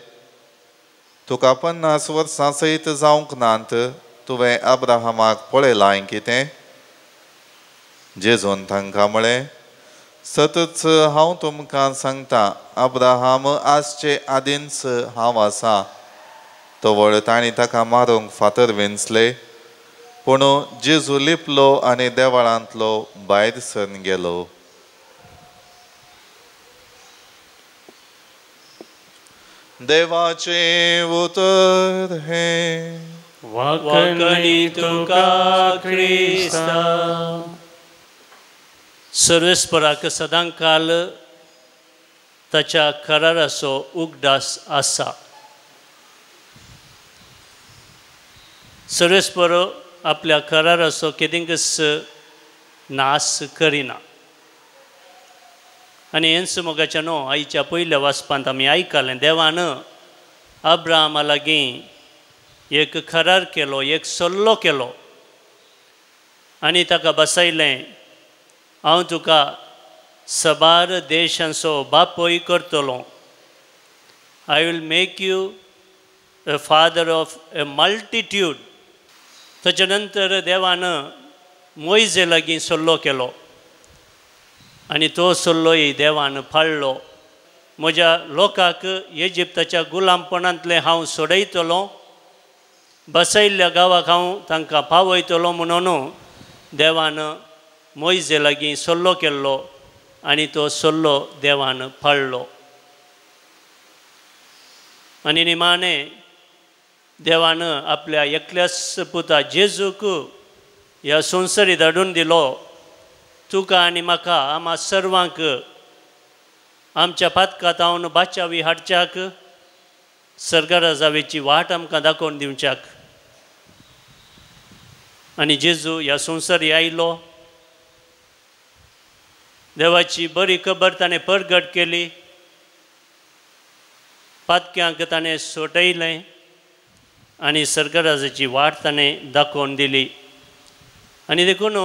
तुका 50 वर्सां सयत जावंक नात, तुवें अब्राहमाक पळयलां कितें? जेजून तांकां म्हळें, सतत हांव तुमकां सांगतां, अब्राहम आसचे आदींच हांव आसां. तवळ तांणी ताका मारूंक फातर विंचले, पूण जेजू लिपलो आनी देवळांतलो भायर सरून गेलो. देवाचे उतर हे. वाकणी तुका क्रिस्ता. सर्वेस्पराक सदांकाल ताच्या कराराचो उगडास आसा. सर्वेस्पर आपल्या कराराचो केदींकच नाश करिना. आनी हेंच मोगाच्या न्हू, आईच्या पयल्या वाचपांत आमी आयकलें, देवान अब्राहमा लागीं एक करार केलो, एक सल्लो केलो आनी ताका बसयलें, हांव तुका सबार देशांचो बापोय करतलो. I will make you a father of a multitude. ताच्या नंतर देवान मोइजे लागीं सल्लो केलो आनी तो सल्लोय देवान पाळ्ळो. म्हज्या लोकांक इजिप्ताच्या गुलामपणांतले हांव सोडयतलो, बसयल्ल्या गांवाक हांव तांकां पावयतलो म्हणून देवान मोइजे लागीं सल्लो केल्लो आनी तो सल्लो देवान पाळ्ळो. आनी निमाणें देवान आपल्या एकल्याच पुता जेजूक ह्या संवसारीत धाडून दिलो. तुका आनी म्हाका, आम्हा सर्वांक आमच्या पातकांतावन बाचावी हाडच्याक, सर्गराजावेची वाट आमकां दाखोवन दिवच्याक. आनी जेजू ह्या संवसारी आयलो. देवाची बरी खबर ताणें परगट केली. पातक्यांक ताणें सोटयलें आनी सर्गराजाची वाट ताणें दाखोवन दिली. आनी देखून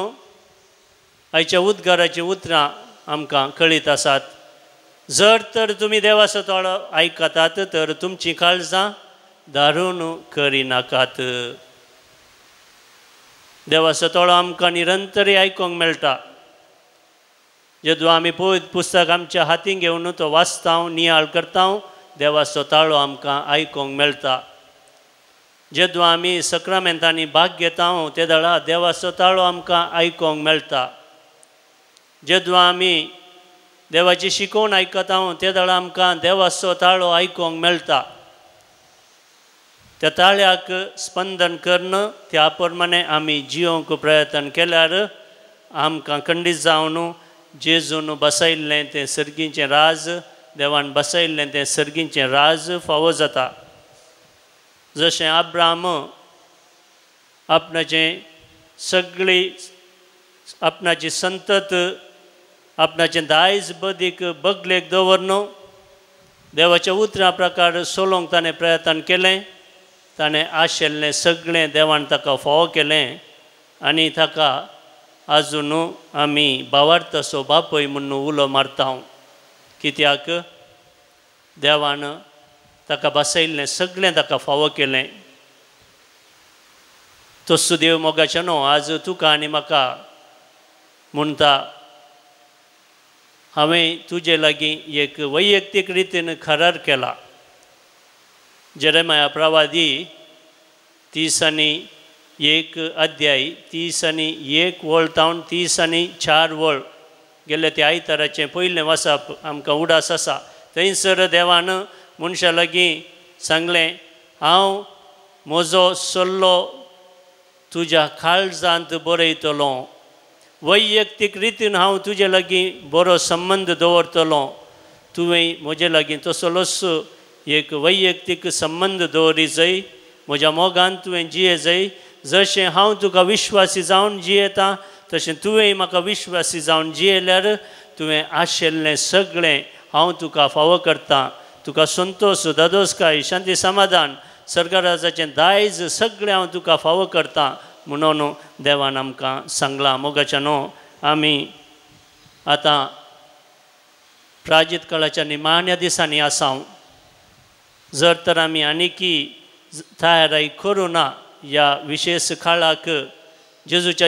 आयच्या उद्गाराची उतरां आमकां कळीत आसात. जर तर तुमी देवाचो तोळो आयकतात तर तुमचीं काळजां दारून करिनाकात. देवाचो तोळो आमकां निरंतरी आयकोंक मेळटा. जेदू आमी पुस्तक आमच्या हातीन घेवन तो वाचता, नियाळ करता, देवाचो ताळो आमकां आयकोंक मेळटा. जेदू आमी सक्रामेंतांनी भाग घेता ते दळा देवाचो ताळो आमकां आयकोंक मेळटा. जेदू आमी देवाची शिकोवण आयकता ते दळा आमकां देवाचो ताळो आयकोंक मेळटा. त्या ताळ्याक स्पंदन करून त्या प्रमाणे आमी जियोंक प्रयत्न केल्यार आमकां खंडीत जावन जेजून बसयल्लें तें सर्गीचें राज, देवान बसयल्लें तें सर्गीचें राज फावो जाता. जशें अब्राहम आपणाचें सगळी आपणाची संतत आपणाचें दायज बदीक बगलेक दवरनो देवाच्या उतरां प्रकार सोलोंक ताणें प्रयत्न केलें ताणें आशिल्लें सगळें देवान ताका फावो केलें आनी ताका आजून आमी भावार्थ असो बापय म्हणून उलो मारता कित्याक देवान ताका बसयल्लें सगळें ताका फावो केलें तसो देव मोगाचें न्हू आज तुका आनी म्हाका म्हणटा हांवें तुजे लागीं एक वैयक्तीक रितीन करार केला जेरेमाया प्रवादी 30 अध्याय 30 वळ तावन 30 वळ गेले ते आयताराचें पयलें वाचप आमकां उडास आसा थंयसर देवान मनशा लागीं सांगलें हांव म्हजो सल्लो तुज्या काळजांत बरयतलो वैयक्तीक रितीन हांव तुजे लागीं बरो संबंद दवरतलो तुवें म्हजे लागीं तसलोच एक वैयक्तीक संबंद दवरी जाय म्हज्या मोगान तुवें जिये जाय जशें हांव तुका विश्वासी जावन जियेता तशें तुवें म्हाका विश्वासी जावन जियेल्यार तुवें आशिल्लें सगळें हांव तुका फावो करता तुका संतोश दादोसकाय शांती समाधान सर्गराजाचें दायज सगळें हांव तुका फावो करता म्हणून देवान आमकां सांगलां मोगाच्या न्हू आमी आतां प्राजीत काळाच्या निमाण्या दिसांनी आसा जर तर आमी आनीकी तयारी करूं ना ह्या विशेश काळाक जेजूच्या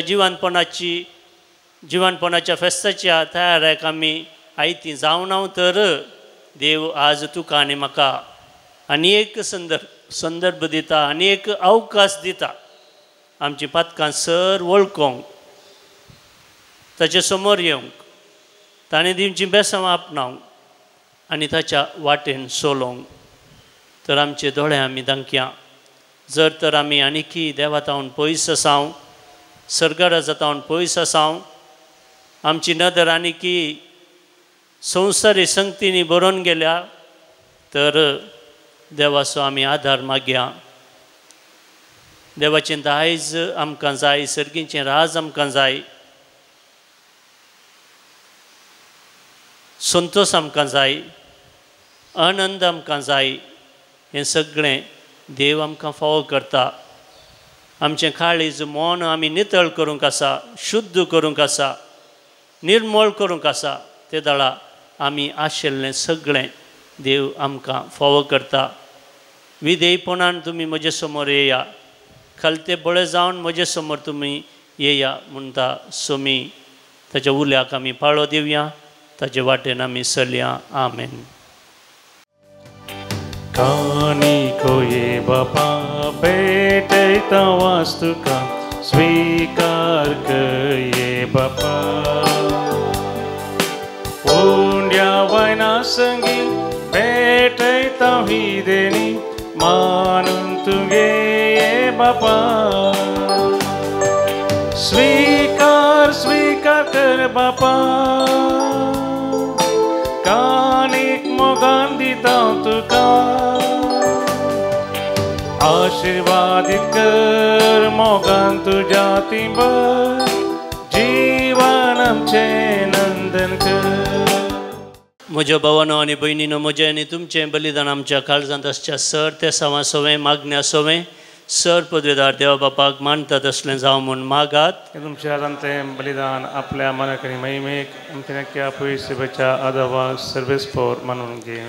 जिवनपणाच्या फेस्ताच्या तयारेक आमी आयती जावं तर देव आज तुका आनी म्हाका आनी एक संदर्भ दिता आनी एक अवकाश दिता आमची पातकां सर वळखोंक ताचे समोर येवंक ताणें दिवची बेसांवां आपणावंक आनी ताच्या वाटेन चलोवंक तर आमचे दोळे आमी धांकया जर तर आमी आनीकी देवातावन पयस आसाव सर्गराजातावन पयस आसाव आमची नदर आनीकी संवसारी संगतींनी बरोवन गेल्या तर देवाचो आमी आदार मागया देवाचें दायज आमकां जाय सर्गीचें राज आमकां जाय संतोश आमकां जाय आनंद आमकां जाय हें सगळें देव आमकां फावो करता आमचें काळीज मन आमी नितळ करूंक आसा शुद्ध करूंक आसा निर्मळ करूंक आसा ते दाळा आमी आशिल्लें सगळें देव आमकां फावो करता विधेयपणान तुमी म्हजे समोर येया खालते बळे जावन म्हजे समोर तुमी येया म्हणटा सोमी ताच्या उल्याक आमी पाळो दिवया ताचे वाटेन आमी चलया आमेन कानिको ये बापा भेटैता वास्तुका स्वीकार कर ये बापा उंड्या वायना संगी भेटैता ही देणी मानून तुगे ये बापा स्वीकार कर बापा कानिक मोगान दिता तुका आशीर्वादित कर मोगान तुज्या तिंबर जीवन आमचें नंदन कर म्हज्या भावानो आनी भयणीनो म्हजें आनी तुमचें बलिदान आमच्या काळजांत आसच्या सर ते सवां सोवें मागण्या सोवें सर पदवेदार देवा बापाक मानता तसलें जावं म्हूण मागात तुमच्या जाणटें बलिदान आपल्या मनाकरी महिमेक आमच्या पयस बच्या आदावाक सर्वेस्पोर मानून घे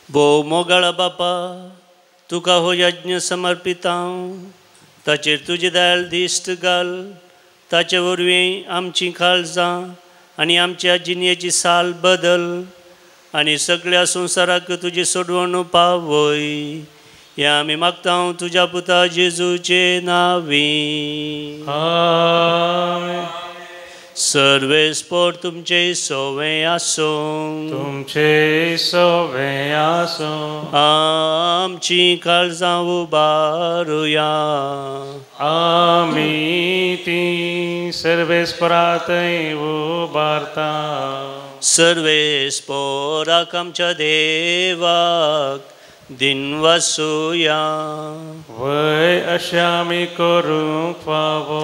भोव मोगाळा बापा तुका हो यज्ञ समर्पिता ताचेर तुजी दयाळ दिश्ट घाल ताचे वरवीं आमचीं काळजां आनी आमच्या जिणेची साल बदल आनी सगळ्या संवसाराक तुजी सोडवण पावय हें आमी मागता तुज्या पुता जेजूचे नांवी आमेन सर्वेस्पोर तुमचे सोवें आसूं तुमचे सोवें आसूं आमची काळजां उबारुया आमी ती सर्वेस्परांतय उबारता सर्वेस्पोराक आमच्या देवाक दिनवासूया. वय अशें आमी करूंक फावो.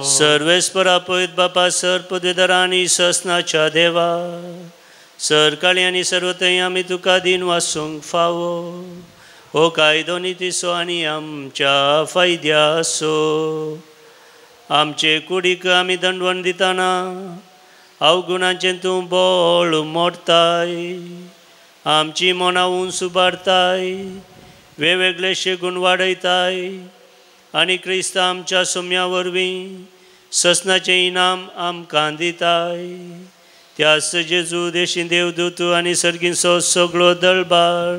सर्वेस्परा पळयत बापा सर पदवीधर आनी ससनाच्या देवा सर काळी आनी सर्वतय आमी तुका दिन वासूंक फावो. हो कायदो नितीसो आनी आमच्या फायद्यासो. आमचे कुडीक आमी दंडवण दिताना अवगुणांचें तूं बोळ मोडताय. आमची मनां उंच उबारताय. वेगवेगळेशे गुण वाडयताय. आनी क्रिस्त आमच्या सोम्या वरवीं ससनाचें इनाम आमकां दिताय. त्याच जेजू देशीं देवदूत आनी सर्गीचो सगळो दळबार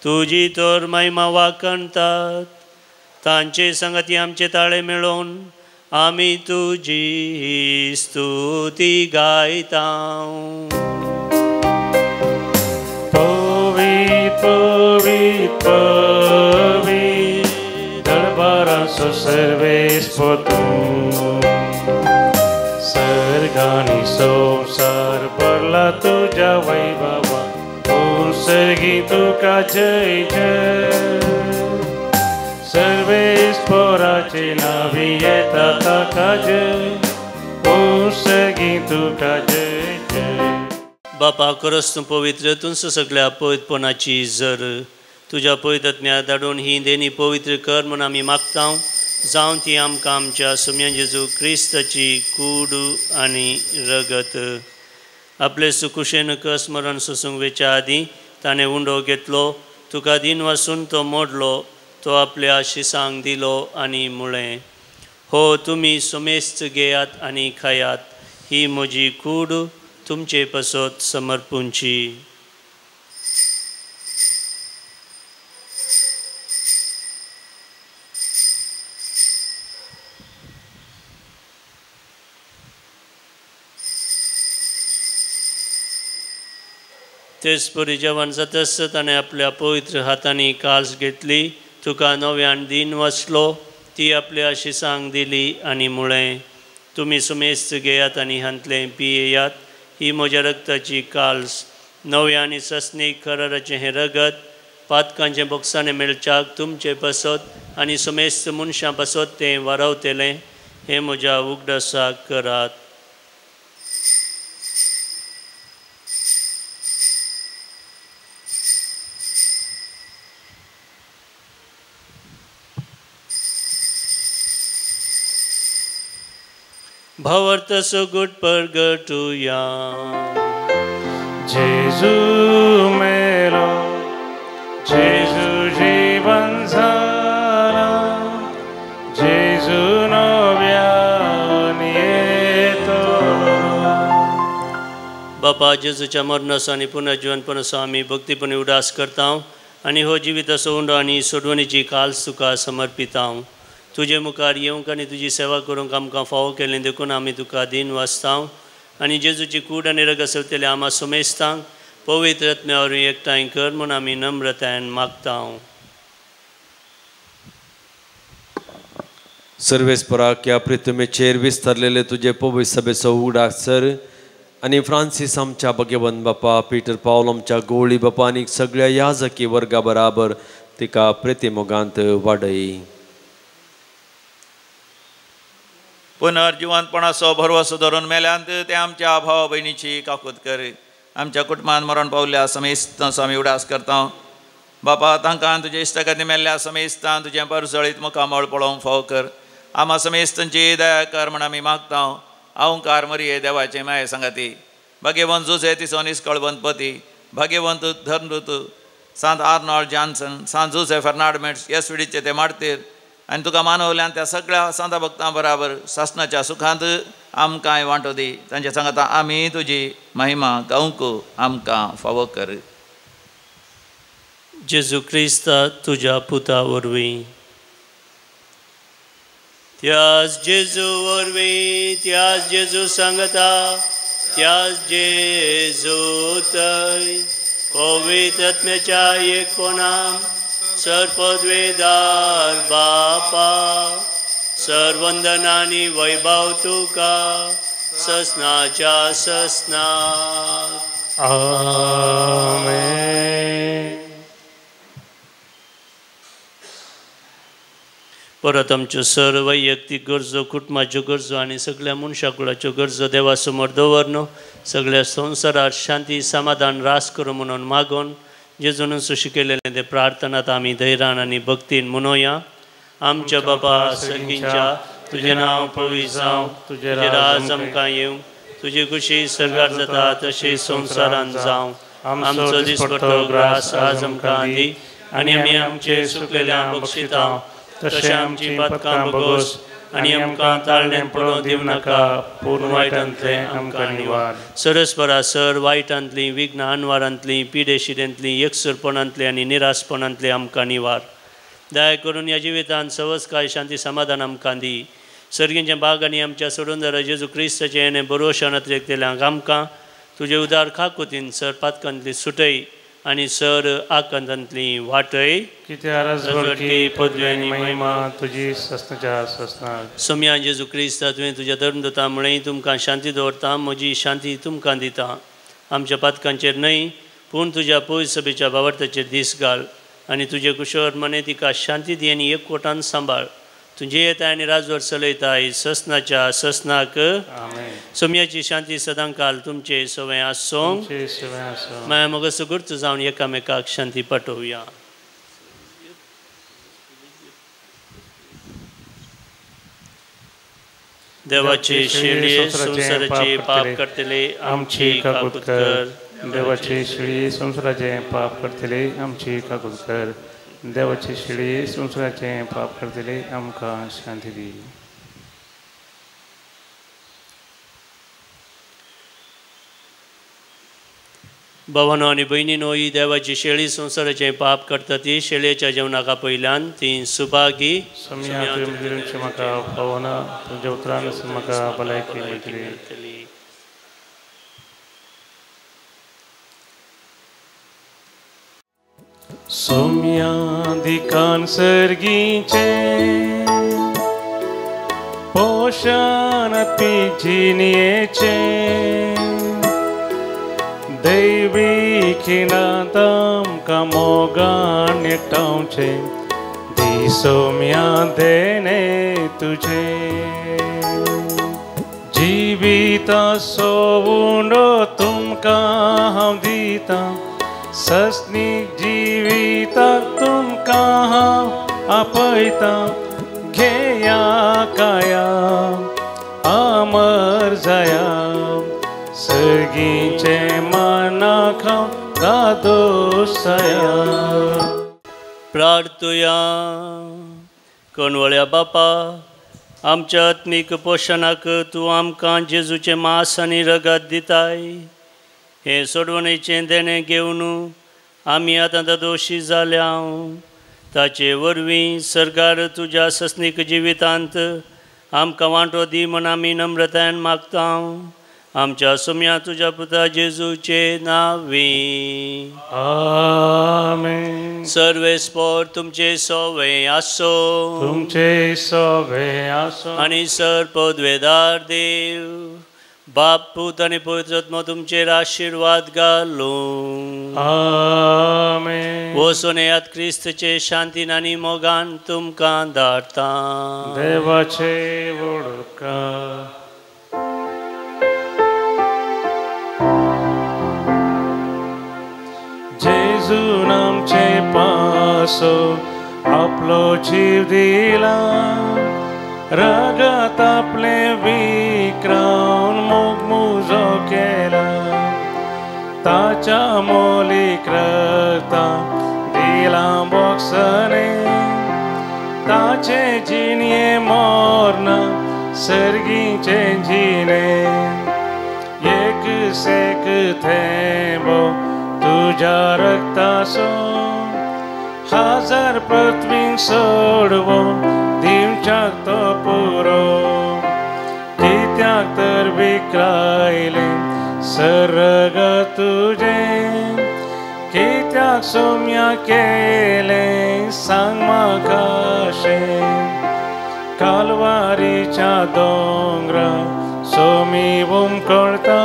तुजी तर महिमा वाकणतात. तांचे संगती आमचे ताळे मेळोवन आमी तुजी स्तुती गायता. पवित्र पवित्र पवित्र दरबाराचो सर्वेस्पो तूं. सर्गांनी संवसार भरला तुज्या वैभवा. सर्गी तुका जय जय. सर्वेस्पराचे नावी येता ताका जय. सर्गी तुका जय जय. बापा खरोच तूं पवित्र. तूंच सगळ्या पवित्रपणाची जर तुज्या पवित्रत्म्या धाडून ही देणी पवित्र कर म्हूण आमी मागता. जावं ती आमकां आमच्या सोम्या जेजू क्रिस्ताची कूड आनी रगत. आपले सुकुशेन स्मरण सोसूंक वेच्या आदीं ताणें उंडो घेतलो. तुका दिन वासून तो मोडलो. तो आपल्या आशिसांक दिलो आनी म्हळें, हो तुमी सोमेस्त घेयात आनी खायात. ही म्हजी कूड तुमचे पसत समर्पूंची. तेच परी जेवण जातस ताणें आपल्या पवित्र हातांनी काल्स घेतली. तुका नव्यान दिन वाचलो. ती आपल्या आशिसांक दिली आनी म्हळें, तुमी सुमेस्त घेयात आनी हांतलें पियेयात. ही म्हज्या रक्ताची काल्स नव्या आनी सस्नीक कराराचें हें रगत पातकांचें बोक्साणें मेळच्याक तुमचे पसत आनी सुमेस्त मनशां पसत तें वारवतलें. हें म्हज्या उगडासाक करात. भावार्थ सोगुट परगटुया. जेजू मेरो जेजू जीवन झाला. जेजू नव्यान येतो. बापा जेजूच्या मरणाचो आनी पुनर्जीवनपणाचो आमी भक्तीपणी उडास करता आनी हो जिविताचो उंडो आनी सोडवणीची काल्स तुका समर्पिता. तुजे मुखार येवंक आनी तुजी सेवा करूंक आमकां फावो केलें देखून आमी तुका दिन वाचता आनी जेजूची कूड आनी रगत सेवतले आमा सुमेस्तांक पवित्र आत्म्या वरवीं एकठांय कर म्हूण आमी नम्रतायेन मागता. सर्वेस्पराक ह्या प्रितमेचेर विस्तारलेले तुजे पवित्र सभेचो उगडास सर आनी फ्रांसीस आमच्या भगवंत बापा, पीटर पावल आमच्या गोळी बापा आनी सगळ्या याजकी वर्गा बराबर तिका प्रेतिमोगांत वाडय. पुनर्जिवंतपणाचो भरवसो धरून मेल्यांत ते आमच्या भावा भयणीची काकूत कर. आमच्या कुटुंबान मरण पावल्ल्या समेस्तांचो आमी उडास करता. बापा तांकां तुजे इश्टगती मेल्ल्या समेस्तान तुजें परसळीत मुखामळ पळोवंक फाव कर. आमा समेस्तांची दया कर म्हण आमी मागता. अवंकार मरिये देवाचे माये सांगाती, भाग्यवंत जुझे तिचो निश्कळवंत पती, भाग्यवंत धर्मदूत सांत आर्नॉल्ड जॉन्सन, सांत जुझे फर्नांडमेट्स येसुडीचे ते मारतीर आनी तुका मानवल्यान त्या सगळ्या सांता भक्तां बराबर शासनाच्या सुखांत आमकांय वांटो दी. तांचे सांगता आमी तुजी महिमा गावंक आमकां फावो कर. जेजू क्रिस्ता तुज्या पुता वरवीं त्याच जेजू वरवीं त्याच जेजू सांगता त्याच जेजू थंय पवित्र आत्म्याच्या एकपणान सरपदवेदार बापा सर्वंदनानी वैभव तुका ससनाच्या ससनाक. आमेन. परत आमच्यो सर्व वैयक्तीक गरजो कुटुंबाच्यो गरजो आनी सगळ्या मनशाकुळाच्यो गरजो देवा समोर दवरनो सगळ्या संवसारात शांती समाधान रास करूं म्हणून मागोन जेजून शिकयलेलें ते प्रार्थनात आमी धैर्यान आनी भक्तीन मनोया. आमच्या बाबा सर्गींच्या तुजें नांव पवित्र जावं, तुजें राज आमकां येवं, तुजी खुशी सर्गार जाता तशी संवसारांत जावं. आमचो दिसपट्टो ग्रास आज आमकां दी आनी आमी आमचे चुकलेल्यांक बक्षिता तशें आमची पातकां बगोस आनी आमकां ताळण्यांत पडोवंक दिवं नाका, पूण वायटांतलें आमकां निवार. सरस्परासर वायटांतलीं विघ्नां आनवारांतलीं पिडेशिडेंतलीं एकसरपणांतलीं आनी निरासपणांतलीं आमकां निवार. दया करून ह्या जिवितांत सवस्काय शांती समाधान आमकां दी. सर्गींचे बाग आनी आमच्या सोडून जाल्यार जेजू क्रिस्ताचें हें भरोशान केल्यांक आमकां तुजे उदार खाकुतीन सर पातकांतली सुटय आनी सर आकांतांतली वाटय. कित्याक राजवटी पदवी आनी महिमा तुजी सस्नाच्या ससनार. सोम्या जेजू क्रिस्ता तुवें तुज्या धर्मदूता म्हळें तुमकां शांती दवरता, म्हजी शांती तुमकां दिता. आमच्या पातकांचेर न्हय पूण तुज्या पवित्र सभेच्या भावार्थाचेर दीस घाल आनी तुजे कुशोर मने तिका शांती दी आनी एकवटान सांबाळ. तुजे येताय आनी राजवर चलयताय ससनाच्या ससनाक. सोम्याची शांती सदांकाल तुमचे सवय आसूं. माया मोगस गुर्त जावन एकामेकाक शांती पाठोवया. देवाचे शिळे संसाराचे पाप करतले आमची काकूत कर. देवाचे शिळे संसाराचे पाप करतले आमची काकूत कर. देवाचे शिळे संसाराचे पाप करतले आमकां शांती दी. भावांनो आनी भयणीनो, ही देवाची शेळी संसाराचें पाप करता ती शेळयेच्या जेवणाका पयल्यान ती सुभागी. म्हाका पवना तुज्या उतरान म्हाका भलायकी मेळटली. सोम्या दिकान सर्गीचे पोषण पिजिनियेचे दैवी खिणांत आमकां मोगान एकठांवचे दी सोम्या देणे तुजे. जिविता सोवुंडो तुमकां हांव दितां, सस्नीक जिविताक तुमकां हांव आपयतां. घेया काया अमर जाया, सर्गीचे मानाक हांव दादोसाया. प्रार्थुया. कोणवळ्या बापा, आमच्या आत्मीक पोशणाक तूं आमकां जेजूचें मांस आनी रगत दिताय. हे सोडवणेचें देणें घेवन आमी आतां दोशी जाल्या. ताचे वरवीं सरकार तुज्या सस्नीक जिवितांत आमकां वांटो दी म्हण आमी नम्रतायेन मागता. आमच्या सोम्या तुज्या पुता जेजूचे नांवी. आमेन. सर्वेस्पोर तुमचे सोवे आसो. तुमचे सोवे आसो. आनी सर पदवेदार देव बाप पूत आनी पवित्र आत्मा तुमचेर आशिर्वाद घालूं. आमेन. वचून येयात क्रिस्तचे शांतीन आनी मोगान तुमकां धाडटा. देवाचे वडका. जेजून आमचे पासो आपलो जीव दिला, रगत आपले विक्रावन मोग मुजो केला. ताच्या मोलीक रगता दिला बोक्सने, ताचे जिणये मोरना सर्गीचे जिणे. एक सेक थेंबो तुज्या रक्ताचो, हजार पृथ्वीक सोडवो दिवच्याक तो पुरो. कित्याक तर विक्रायले सर्ग तुजे, कित्याक सोम्या केले सांग म्हाका शे. कालवारीच्या दोंगरा सोमी उमकळटा,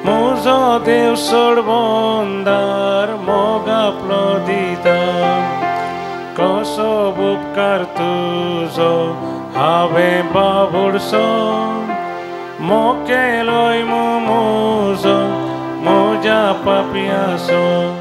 म्हजो देव सोडवोंदार मोग आपलो दिता. कसो उपकार तुजो हांवें बाबुडसो मोग केलोय मुजो म्हज्या पापयाचो